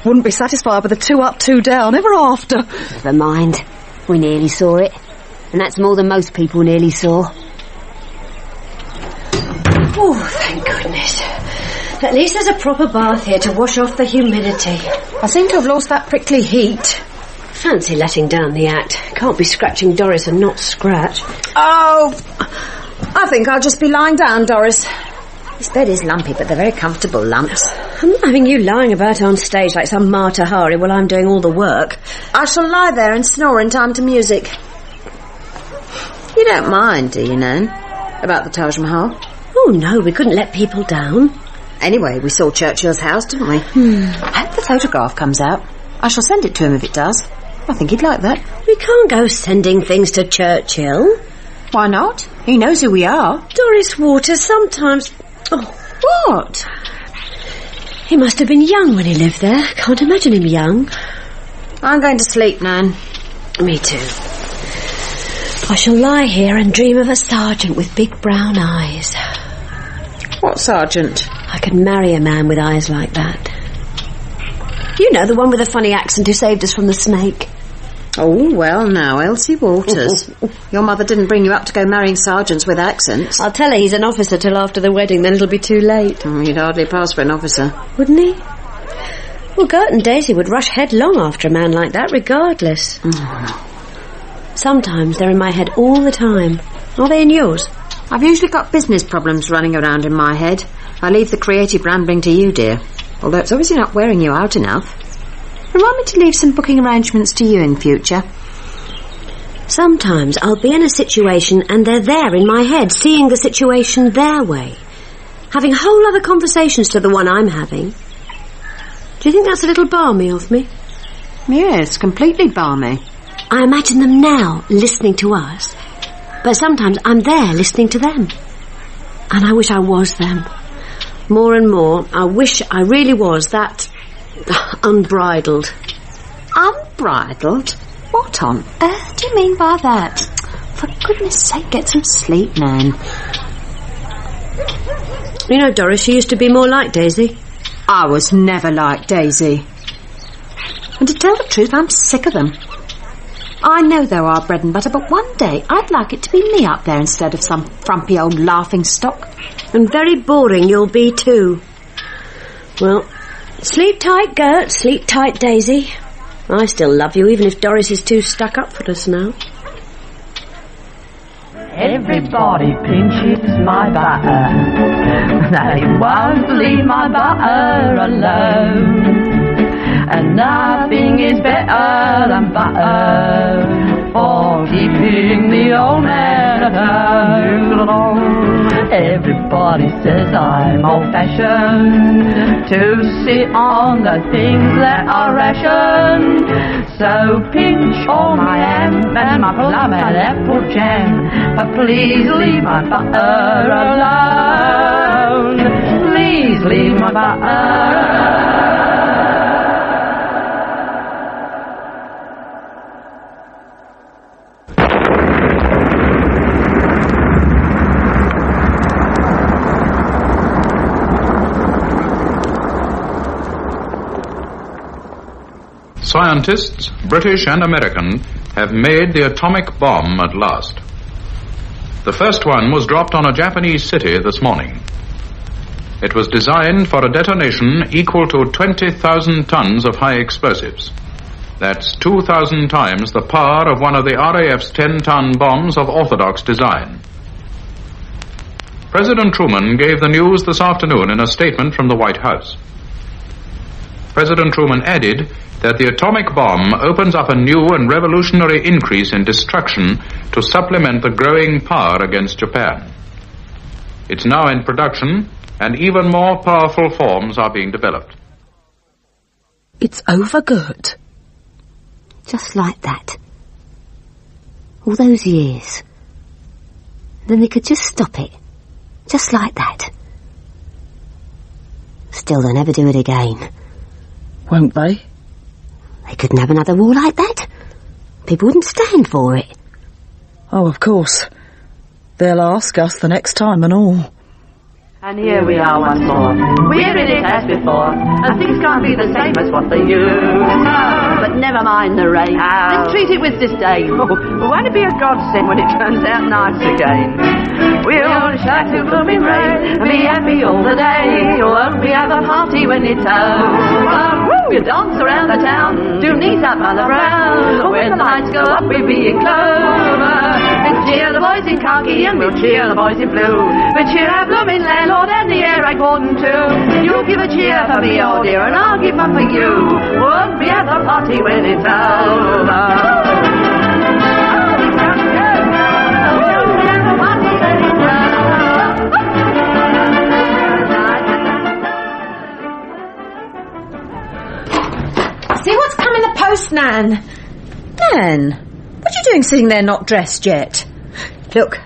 Wouldn't be satisfied with a 2 up, 2 down ever after. Never mind. We nearly saw it. And that's more than most people nearly saw. Oh, thank goodness. At least there's a proper bath here to wash off the humidity. I seem to have lost that prickly heat. Fancy letting down the act. Can't be scratching Doris and not scratch. Oh, I think I'll just be lying down, Doris. This bed is lumpy, but they're very comfortable lumps. I'm not having you lying about on stage like some Mata Hari while I'm doing all the work. I shall lie there and snore in time to music. You don't mind, do you, Nan? About the Taj Mahal? Oh, no, we couldn't let people down. Anyway, we saw Churchill's house, didn't we? I hope the photograph comes out. I shall send it to him if it does. I think he'd like that. We can't go sending things to Churchill. Why not? He knows who we are. Doris Waters sometimes... Oh, what? He must have been young when he lived there. Can't imagine him young. I'm going to sleep, Nan. Me too. I shall lie here and dream of a sergeant with big brown eyes. What sergeant? I could marry a man with eyes like that. You know, the one with a funny accent who saved us from the snake. Oh, well, now, Elsie Waters. Your mother didn't bring you up to go marrying sergeants with accents. I'll tell her he's an officer till after the wedding, then it'll be too late. He'd hardly pass for an officer. Wouldn't he? Well, Gert and Daisy would rush headlong after a man like that, regardless. Sometimes they're in my head all the time. Are they in yours? I've usually got business problems running around in my head. I leave the creative rambling to you, dear. Although it's obviously not wearing you out enough. Remind me to leave some booking arrangements to you in future. Sometimes I'll be in a situation and they're there in my head, seeing the situation their way. Having whole other conversations to the one I'm having. Do you think that's a little balmy of me? Yes, completely balmy. I imagine them now, listening to us. But sometimes I'm there, listening to them. And I wish I was them. More and more, I wish I really was that... unbridled. Unbridled? What on earth do you mean by that? For goodness sake, get some sleep, Nan. You know, Doris, she used to be more like Daisy. I was never like Daisy. And to tell the truth, I'm sick of them. I know they're our bread and butter, but one day I'd like it to be me up there instead of some frumpy old laughing stock. And very boring you'll be too. Well, sleep tight, Gert. Sleep tight, Daisy. I still love you, even if Doris is too stuck up for us now. Everybody pinches my butter. They won't leave my butter alone. And nothing is better than butter for keeping the old man at home. Everybody says I'm old-fashioned to sit on the things that are rationed. So pinch all my ham and my plum and apple jam, but please leave my butter alone. Please leave my butter. Scientists, British and American, have made the atomic bomb at last. The first one was dropped on a Japanese city this morning. It was designed for a detonation equal to 20,000 tons of high explosives. That's 2,000 times the power of one of the RAF's 10-ton bombs of orthodox design. President Truman gave the news this afternoon in a statement from the White House. President Truman added that the atomic bomb opens up a new and revolutionary increase in destruction to supplement the growing power against Japan. It's now in production, and even more powerful forms are being developed. It's over, Gert. Just like that. All those years. Then they could just stop it. Just like that. Still, they'll never do it again. Won't they? They couldn't have another war like that. People wouldn't stand for it. Oh, of course. They'll ask us the next time and all. And here we are once more. We're in it as before, and things can't be the same as what they used. But never mind the rain. Let's treat it with disdain. Won't it be a godsend when it turns out nice again? We'll shout to blooming rain and be happy all the day. Won't we have a party when it's over? We'll dance around the town, do knees up on the brown. When the lights go up, we'll be in clover. And cheer the boys in khaki and we'll cheer the boys in blue. We'll cheer our blooming landlord and the air raid warden too. You'll give a cheer for me, oh dear, and I'll give one for you. Won't be at the party when it's over. See what's come in the post, Nan? Nan, what are you doing sitting there not dressed yet? Look,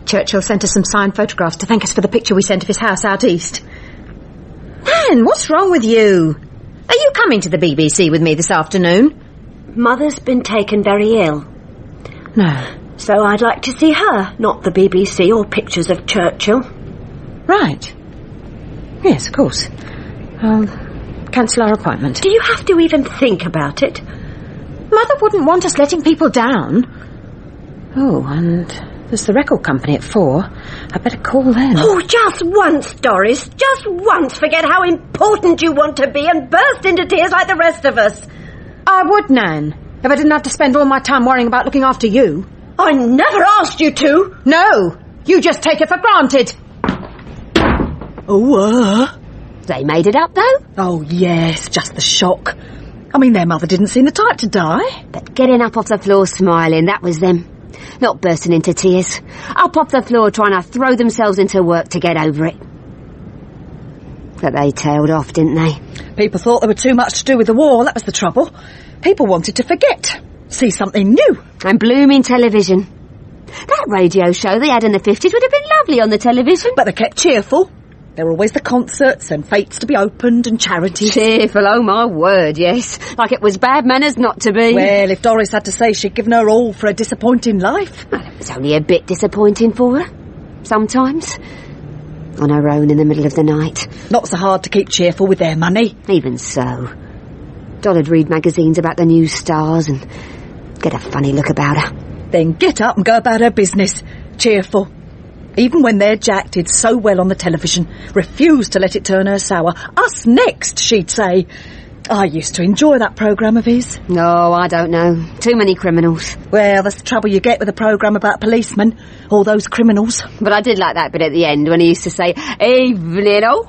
Churchill sent us some signed photographs to thank us for the picture we sent of his house out east. Nan, what's wrong with you? Are you coming to the BBC with me this afternoon? Mother's been taken very ill. No. So I'd like to see her, not the BBC or pictures of Churchill. Right. Yes, of course. I'll cancel our appointment. Do you have to even think about it? Mother wouldn't want us letting people down. Oh, and there's the record company at 4. I better call them. Oh, just once, Doris. Just once. Forget how important you want to be and burst into tears like the rest of us. I would, Nan, if I didn't have to spend all my time worrying about looking after you. I never asked you to. No, you just take it for granted. Oh, They made it up, though? Oh, yes, just the shock. I mean, their mother didn't seem the type to die. But getting up off the floor smiling, that was them. Not bursting into tears. Up off the floor trying to throw themselves into work to get over it. But they tailed off, didn't they? People thought there were too much to do with the war, that was the trouble. People wanted to forget. See something new. And blooming television. That radio show they had in the 50s would have been lovely on the television. But they kept cheerful. There were always the concerts and fates to be opened and charities. Cheerful, oh my word, yes. Like it was bad manners not to be. Well, if Doris had to say she'd given her all for a disappointing life. Well, it was only a bit disappointing for her. Sometimes. On her own in the middle of the night. Not so hard to keep cheerful with their money. Even so. Dolla'd read magazines about the new stars and get a funny look about her. Then get up and go about her business. Cheerful. Even when their Jack did so well on the television, refused to let it turn her sour. Us next, she'd say. I used to enjoy that programme of his. No, I don't know. Too many criminals. Well, that's the trouble you get with a programme about policemen. All those criminals. But I did like that bit at the end when he used to say, "Evening, all."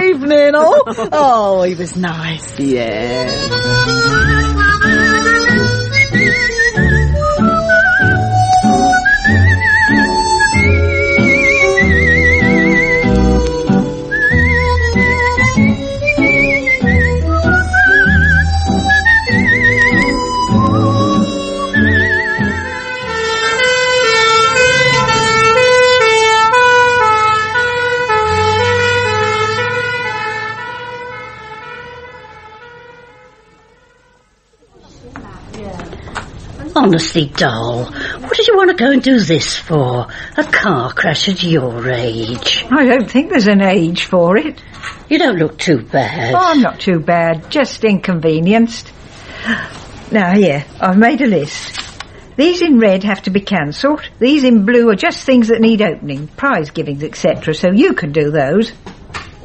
Evening, all. Oh, he was nice. Yeah. Honestly, doll, what did you want to go and do this for? A car crash at your age? I don't think there's an age for it. You don't look too bad. Oh, I'm not too bad, just inconvenienced. Now, here, I've made a list. These in red have to be cancelled. These in blue are just things that need opening, prize givings, etc., so you can do those.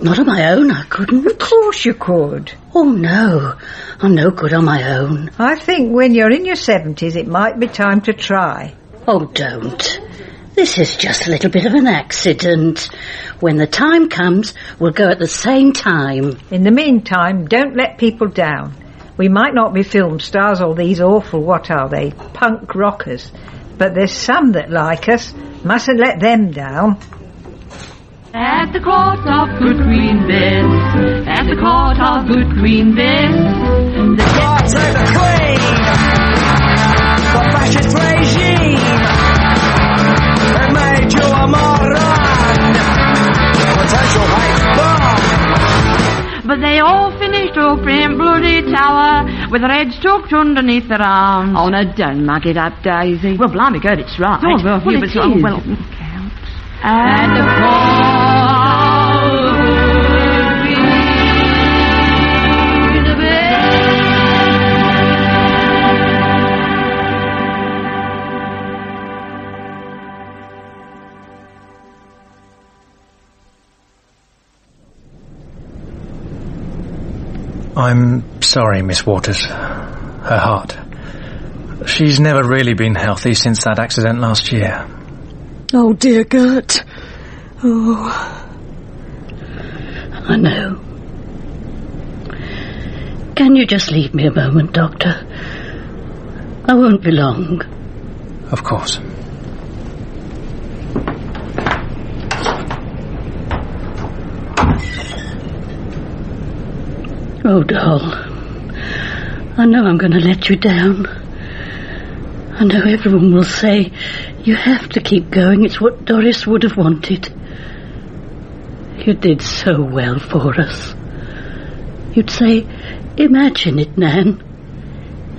Not on my own, I couldn't. Of course you could. Oh, no. I'm no good on my own. I think when you're in your 70s, it might be time to try. Oh, don't. This is just a little bit of an accident. When the time comes, we'll go at the same time. In the meantime, don't let people down. We might not be film stars or these awful, what are they, punk rockers. But there's some that like us. Mustn't let them down. At the court of good Queen Bess, at the court of good Queen Bess, the court of the Queen, the fascist regime, they made you a moron, potential hate bomb. But they all finished up in bloody tower, with their heads tucked underneath their arms. Oh, no, don't mug it up, Daisy. Well, blimey, God, it's right. Oh, well, well, it is. Well, it counts. And the court. I'm sorry, Miss Waters. Her heart. She's never really been healthy since that accident last year. Oh, dear Gert. Oh. I know. Can you just leave me a moment, Doctor? I won't be long. Of course. Oh, doll. I know I'm going to let you down. I know everyone will say, you have to keep going, it's what Doris would have wanted. You did so well for us. You'd say, imagine it, Nan,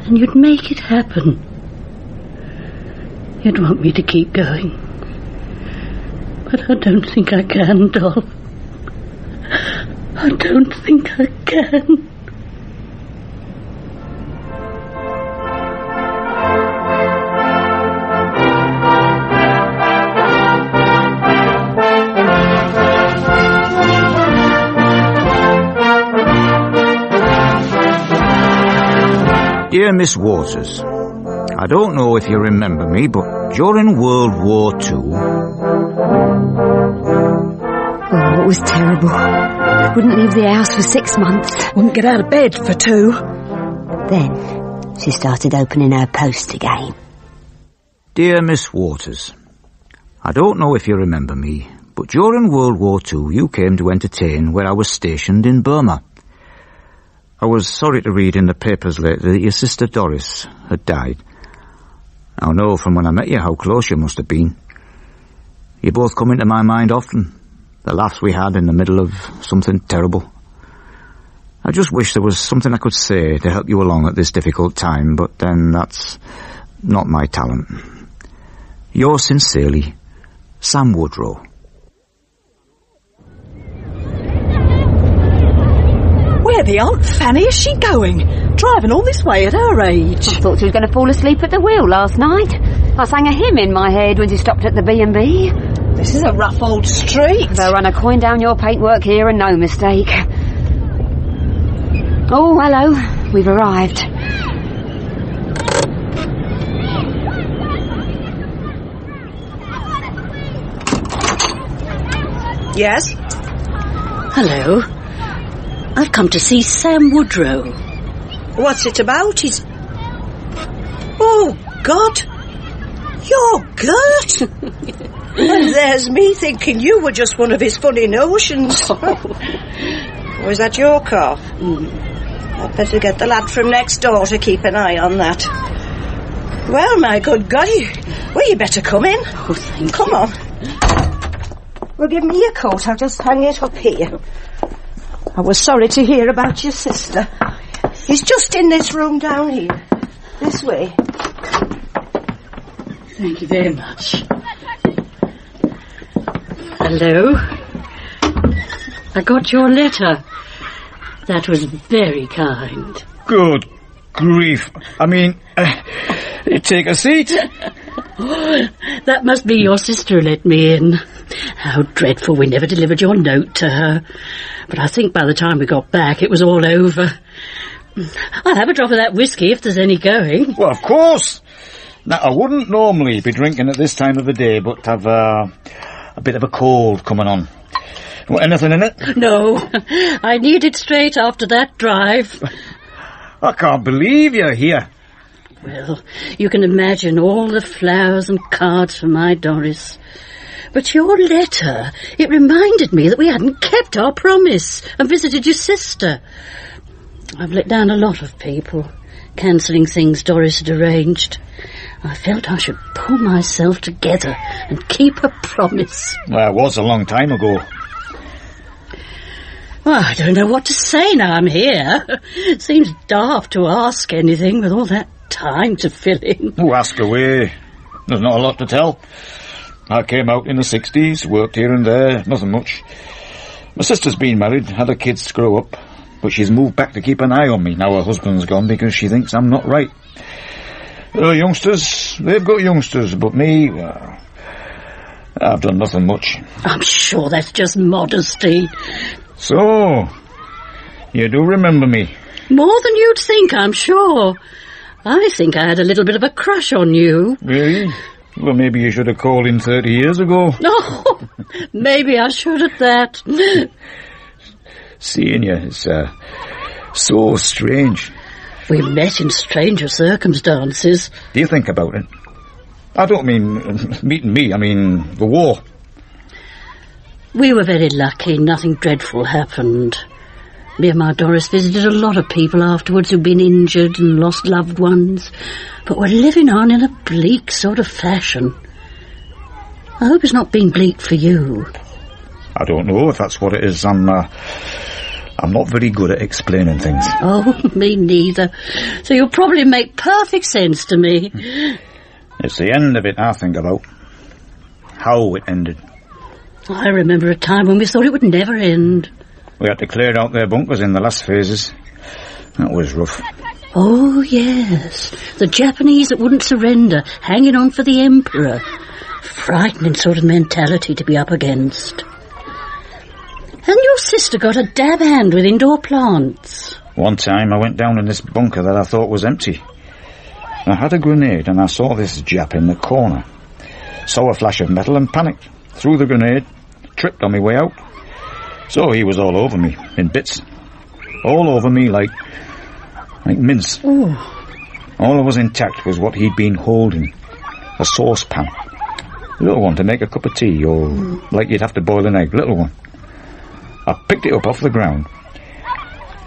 and you'd make it happen. You'd want me to keep going. But I don't think I can, doll. I don't think I can. Dear Miss Waters, I don't know if you remember me, but during World War II... Oh, it was terrible. Wouldn't leave the house for 6 months. Wouldn't get out of bed for 2. Then she started opening her post again. Dear Miss Waters, I don't know if you remember me, but during World War II you came to entertain where I was stationed in Burma. I was sorry to read in the papers lately that your sister Doris had died. I know from when I met you how close you must have been. You both come into my mind often, the laughs we had in the middle of something terrible. I just wish there was something I could say to help you along at this difficult time, but then that's not my talent. Yours sincerely, Sam Woodrow. Where the Aunt Fanny is she going? Driving all this way at her age. I thought she was going to fall asleep at the wheel last night. I sang a hymn in my head when she stopped at the B&B. This is a rough old street. They'll run a coin down your paintwork here and no mistake. Oh, hello. We've arrived. Yes? Hello. I've come to see Sam Woodrow. What's it about? He's... Oh, God! You're Gert! And there's me thinking you were just one of his funny notions. Or is that your car? I'd better get the lad from next door to keep an eye on that. Well, my good guy, well, you better come in. Oh, thank Come you. on. Well, give me your coat. I'll just hang it up here. I was sorry to hear about your sister. He's just in this room down here. This way. Thank you very much. Hello. I got your letter. That was very kind. Good grief. I mean, take a seat. That must be your sister who let me in. How dreadful we never delivered your note to her. But I think by the time we got back it was all over. I'll have a drop of that whiskey if there's any going. Well, of course. Now, I wouldn't normally be drinking at this time of the day, but I've a bit of a cold coming on. What, anything in it? No, I need it straight after that drive. I can't believe you're here. Well, you can imagine all the flowers and cards for my Doris. But your letter, it reminded me that we hadn't kept our promise and visited your sister. I've let down a lot of people, cancelling things Doris had arranged. I felt I should pull myself together and keep a promise. Well, it was a long time ago. Well, I don't know what to say now I'm here. It seems daft to ask anything with all that time to fill in. Oh, ask away. There's not a lot to tell. I came out in the 60s, worked here and there, nothing much. My sister's been married, had her kids grow up, but she's moved back to keep an eye on me now her husband's gone because she thinks I'm not right. Youngsters, they've got youngsters, but me, I've done nothing much. I'm sure that's just modesty. So, you do remember me? More than you'd think, I'm sure. I think I had a little bit of a crush on you. Really? Well, maybe you should have called in 30 years ago. Oh, maybe I should at that. Seeing you is so strange. We met in stranger circumstances. Do you think about it? I don't mean meeting me, I mean the war. We were very lucky, nothing dreadful happened. Me and my Doris visited a lot of people afterwards who'd been injured and lost loved ones, but were living on in a bleak sort of fashion. I hope it's not been bleak for you. I don't know if that's what it is. I'm not very good at explaining things. Oh, me neither. So you'll probably make perfect sense to me. It's the end of it I think about. How it ended. I remember a time when we thought it would never end. We had to clear out their bunkers in the last phases. That was rough. Oh, yes. The Japanese that wouldn't surrender, hanging on for the Emperor. Frightening sort of mentality to be up against. And your sister got a dab hand with indoor plants. One time I went down in this bunker that I thought was empty. I had a grenade and I saw this Jap in the corner. Saw a flash of metal and panicked. Threw the grenade, tripped on my way out. So he was all over me, in bits. All over me like mince. Ooh. All that was intact was what he'd been holding. A saucepan. A little one to make a cup of tea, or like you'd have to boil an egg. Little one. I picked it up off the ground.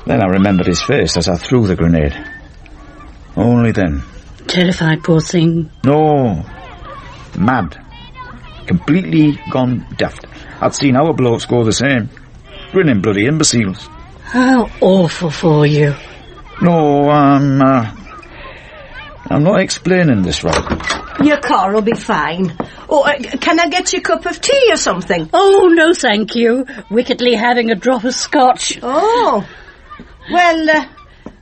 Then I remembered his face as I threw the grenade. Only then. Terrified, poor thing. No. Mad. Completely gone daft. I'd seen our blokes go the same. Grinning bloody imbeciles. How awful for you. No, I'm not explaining this right. Your car will be fine. Oh, can I get you a cup of tea or something? Oh, no, thank you. Wickedly having a drop of scotch. Oh. Well,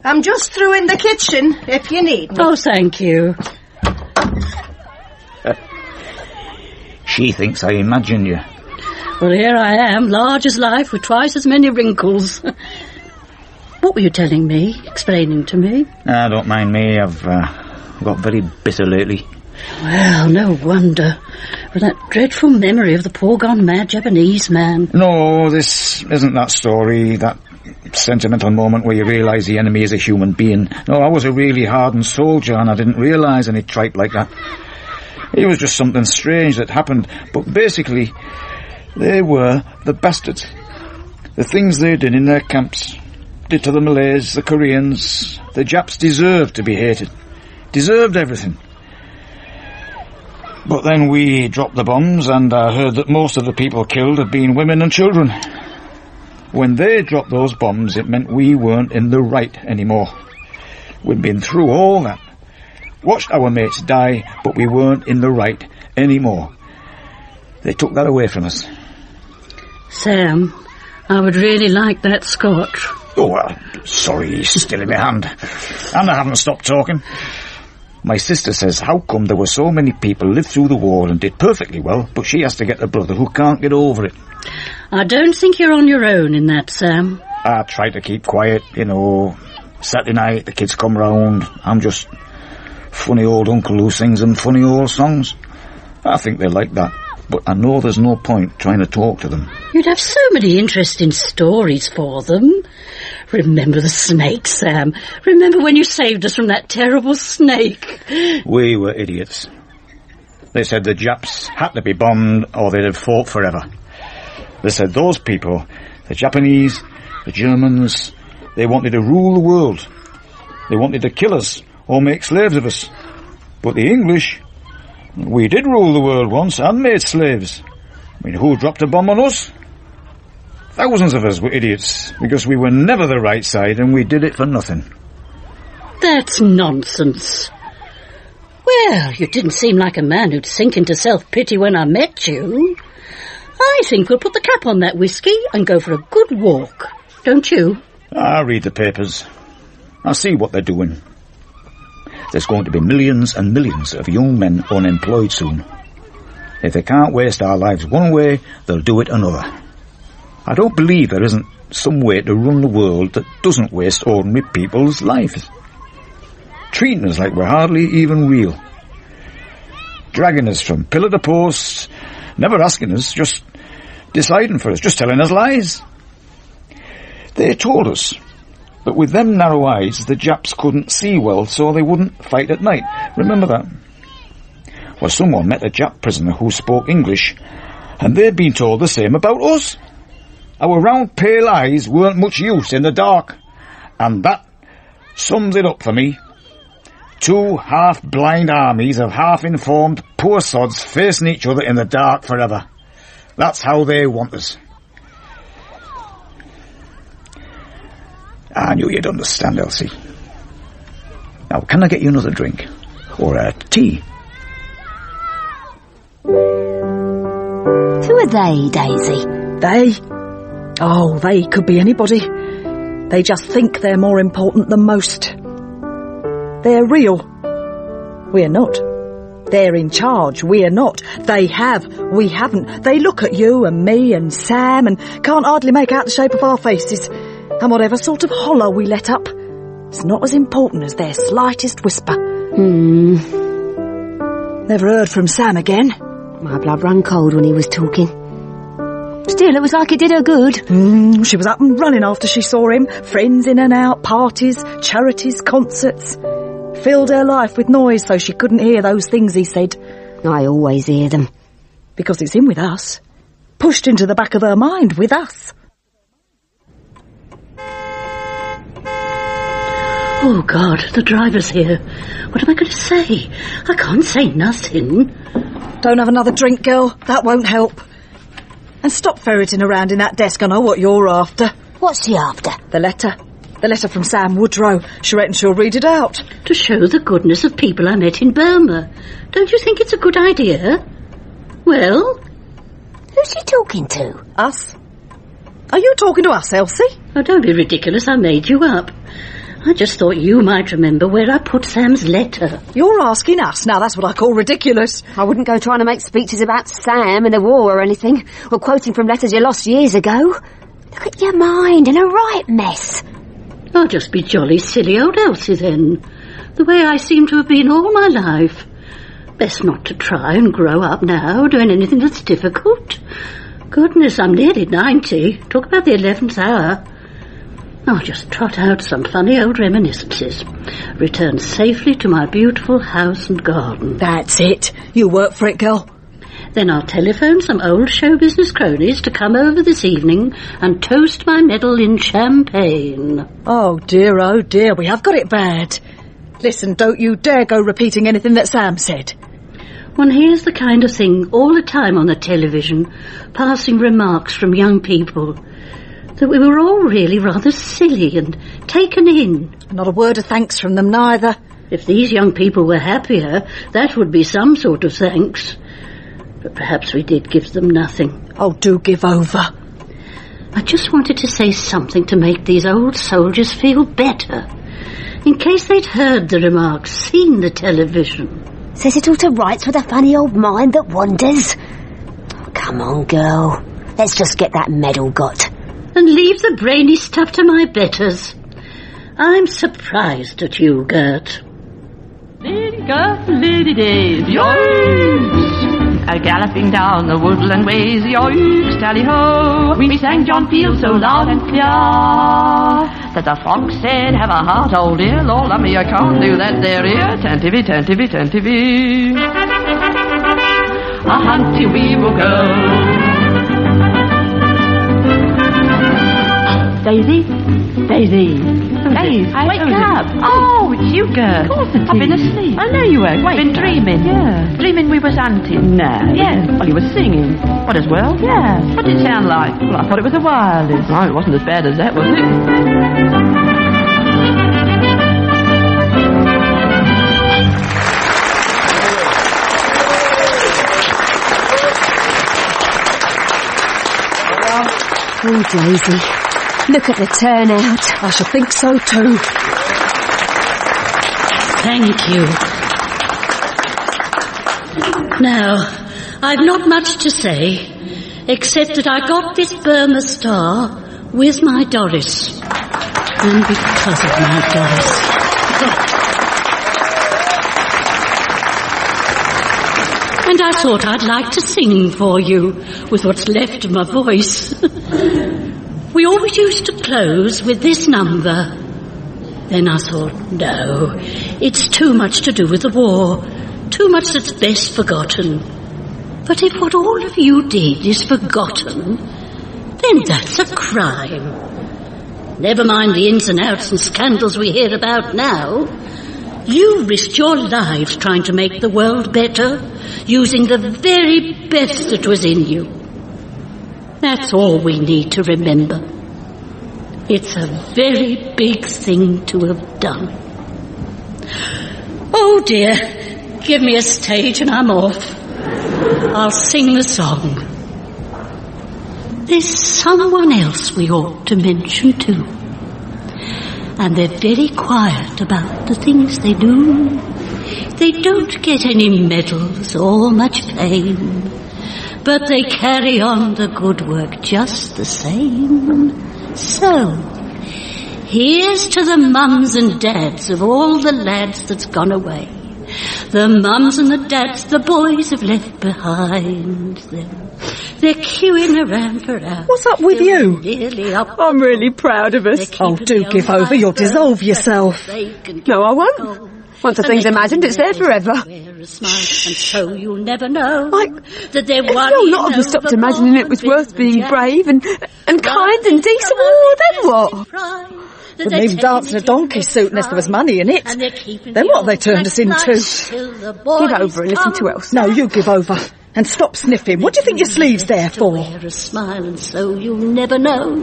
I'm just through in the kitchen, if you need me. Oh, thank you. She thinks I imagine you. Well, here I am, large as life, with twice as many wrinkles. What were you telling me, explaining to me? Don't mind me, I've got very bitter lately. Well, no wonder. With that dreadful memory of the poor gone mad Japanese man. No, this isn't that story, that sentimental moment where you realise the enemy is a human being. No, I was a really hardened soldier and I didn't realise any tripe like that. It was just something strange that happened, but basically, they were the bastards. The things they did in their camps, did to the Malays, the Koreans, the Japs deserved to be hated. Deserved everything. But then we dropped the bombs and I heard that most of the people killed had been women and children. When they dropped those bombs, it meant we weren't in the right anymore. We'd been through all that. Watched our mates die, but we weren't in the right anymore. They took that away from us. Sam, I would really like that scotch. Oh, well, sorry, he's still in my hand. And I haven't stopped talking. My sister says, how come there were so many people lived through the war and did perfectly well, but she has to get a brother who can't get over it? I don't think you're on your own in that, Sam. I try to keep quiet, you know. Saturday night, the kids come round. I'm just funny old uncle who sings them funny old songs. I think they like that, but I know there's no point trying to talk to them. You'd have so many interesting stories for them. Remember the snake, Sam. Remember when you saved us from that terrible snake. We were idiots. They said the Japs had to be bombed or they'd have fought forever. They said those people, the Japanese, the Germans, they wanted to rule the world. They wanted to kill us or make slaves of us. But the English, we did rule the world once and made slaves. I mean, who dropped a bomb on us? Thousands of us were idiots because we were never the right side and we did it for nothing. That's nonsense. Well, you didn't seem like a man who'd sink into self-pity when I met you. I think we'll put the cap on that whiskey and go for a good walk. Don't you? I read the papers. I see what they're doing. There's going to be millions and millions of young men unemployed soon. If they can't waste our lives one way, they'll do it another. I don't believe there isn't some way to run the world that doesn't waste ordinary people's lives. Treating us like we're hardly even real. Dragging us from pillar to post, never asking us, just deciding for us, just telling us lies. They told us that with them narrow eyes, the Japs couldn't see well, so they wouldn't fight at night. Remember that? Well, someone met a Jap prisoner who spoke English, and they'd been told the same about us. our round pale eyes weren't much use in the dark. And that sums it up for me. 2 half-blind armies of half-informed poor sods facing each other in the dark forever. That's how they want us. I knew you'd understand, Elsie. Now, can I get you another drink? Or tea? Who are they, Daisy? They? Oh, they could be anybody. They just think they're more important than most. They're real. We're not. They're in charge. We're not. They have. We haven't. They look at you and me and Sam and can't hardly make out the shape of our faces. And whatever sort of hollow we let up, it's not as important as their slightest whisper. Never heard from Sam again. My blood ran cold when he was talking. Still, it was like it did her good. She was up and running after she saw him. Friends in and out, parties, charities, concerts. Filled her life with noise so she couldn't hear those things he said. I always hear them. Because it's in with us. Pushed into the back of her mind with us. Oh, God, the driver's here. What am I going to say? I can't say nothing. Don't have another drink, girl. That won't help. And stop ferreting around in that desk. I know what you're after. What's she after? The letter. The letter from Sam Woodrow. She reckons she'll read it out. To show the goodness of people I met in Burma. Don't you think it's a good idea? Well? Who's she talking to? Us. Are you talking to us, Elsie? Oh, don't be ridiculous. I made you up. I just thought you might remember where I put Sam's letter. You're asking us? Now, that's what I call ridiculous. I wouldn't go trying to make speeches about Sam and the war or anything, or quoting from letters you lost years ago. Look at your mind, in a right mess. I'll just be jolly silly old Elsie then, the way I seem to have been all my life. Best not to try and grow up now, doing anything that's difficult. Goodness, I'm nearly 90. Talk about the 11th hour. I'll just trot out some funny old reminiscences. Return safely to my beautiful house and garden. That's it. You work for it, girl. Then I'll telephone some old show business cronies to come over this evening and toast my medal in champagne. Oh, dear, we have got it bad. Listen, don't you dare go repeating anything that Sam said. One hears the kind of thing all the time on the television, passing remarks from young people, that we were all really rather silly and taken in. Not a word of thanks from them, neither. If these young people were happier, that would be some sort of thanks. But perhaps we did give them nothing. Oh, do give over. I just wanted to say something to make these old soldiers feel better, in case they'd heard the remarks, seen the television. Says it all to rights with a funny old mind that wanders. Oh, come on, girl. Let's just get that medal got. And leave the brainy stuff to my betters. I'm surprised at you, Gert. Lady Gert, Lady Daisy, yoicks! Galloping down the woodland ways, yoicks, tally-ho! We sang John Field so loud and clear that the fox said, have a heart, old dear, Lord love me, I can't do that there, ear. Tantivy, tantivy, tantivy. A hunty we will go. Daisy? Daisy? Daisy, wake up. Oh, it's you, Gert. Of course it is. I've been asleep. I know you were. Wait. Been dreaming? Yeah. Dreaming we was hunting? No. Yeah. Well, you were singing. What, as well? Yeah. What did it sound like? Well, I thought it was a wireless. No, it wasn't as bad as that, was it? Oh, Daisy. Look at the turnout. I should think so too. Thank you. Now, I've not much to say, except that I got this Burma star with my Doris. And because of my Doris. And I thought I'd like to sing for you with what's left of my voice. We always used to close with this number. Then I thought, no, it's too much to do with the war, too much that's best forgotten. But if what all of you did is forgotten, then that's a crime. Never mind the ins and outs and scandals we hear about now. You risked your lives trying to make the world better, using the very best that was in you. That's all we need to remember. It's a very big thing to have done. Oh dear, give me a stage and I'm off. I'll sing the song. There's someone else we ought to mention too. And they're very quiet about the things they do. They don't get any medals or much fame, but they carry on the good work just the same. So, here's to the mums and dads of all the lads that's gone away. The mums and the dads the boys have left behind them. They're queuing around for hours. What's up with you? I'm really proud of us. Oh, do give over. You'll dissolve yourself. No, I won't. Once a thing's imagined, it's there forever. And so you'll never know that they're If you're not have stopped imagining it was worth being brave and kind and decent, well, then what? Wouldn't even dance in a donkey suit unless there was money in it. Then what have they turned us into? Give over and listen to Elsie. No, you give over. And stop sniffing. What do you think your sleeve's there for? Wear a smile and so you'll never know.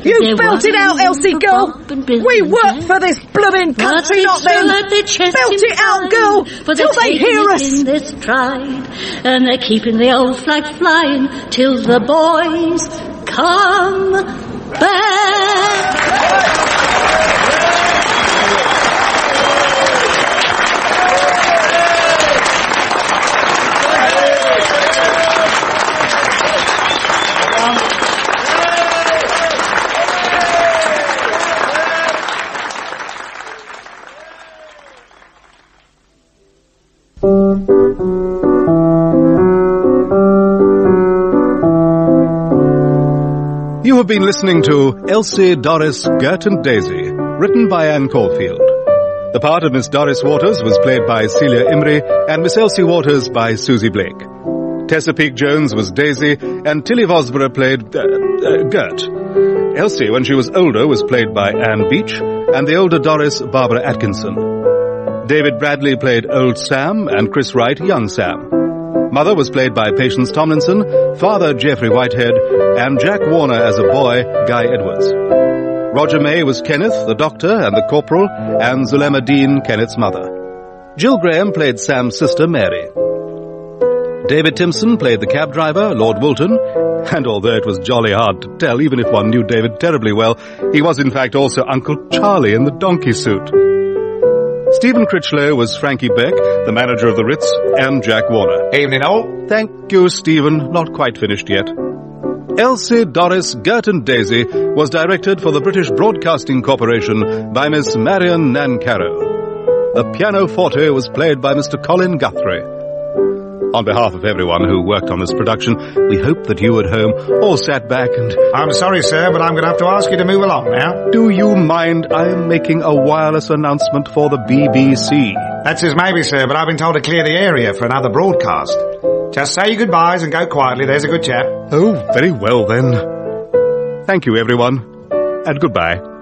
You belt it out, Elsie, girl. We work for this blooming country, not them. Belt it out, girl, till they hear us. In this pride, and they're keeping the old flag flying till the boys come back. You have been listening to Elsie, Doris, Gert and Daisy, written by Annie Caulfield. The part of Miss Doris Waters was played by Celia Imrie and Miss Elsie Waters by Susie Blake. Tessa Peake-Jones was Daisy and Tilly Vosburgh played Gert. Elsie, when she was older, was played by Anne Beach and the older Doris, Barbara Atkinson. David Bradley played Old Sam and Chris Wright, Young Sam. Mother was played by Patience Tomlinson, Father Geoffrey Whitehead, and Jack Warner as a boy, Guy Edwards. Roger May was Kenneth, the doctor and the corporal, and Zulema Dean, Kenneth's mother. Jill Graham played Sam's sister, Mary. David Timson played the cab driver, Lord Woolton, and although it was jolly hard to tell, even if one knew David terribly well, he was in fact also Uncle Charlie in the donkey suit. Stephen Critchlow was Frankie Beck, the manager of the Ritz, and Jack Warner. Evening all. Thank you, Stephen. Not quite finished yet. Elsie, Doris, Gert and Daisy was directed for the British Broadcasting Corporation by Miss Marion Nancarrow. The pianoforte was played by Mr. Colin Guthrie. On behalf of everyone who worked on this production, we hope that you at home all sat back and... I'm sorry, sir, but I'm going to have to ask you to move along now. Do you mind? I'm making a wireless announcement for the BBC. That's as maybe, sir, but I've been told to clear the area for another broadcast. Just say your goodbyes and go quietly, there's a good chap. Oh, very well then. Thank you, everyone, and goodbye.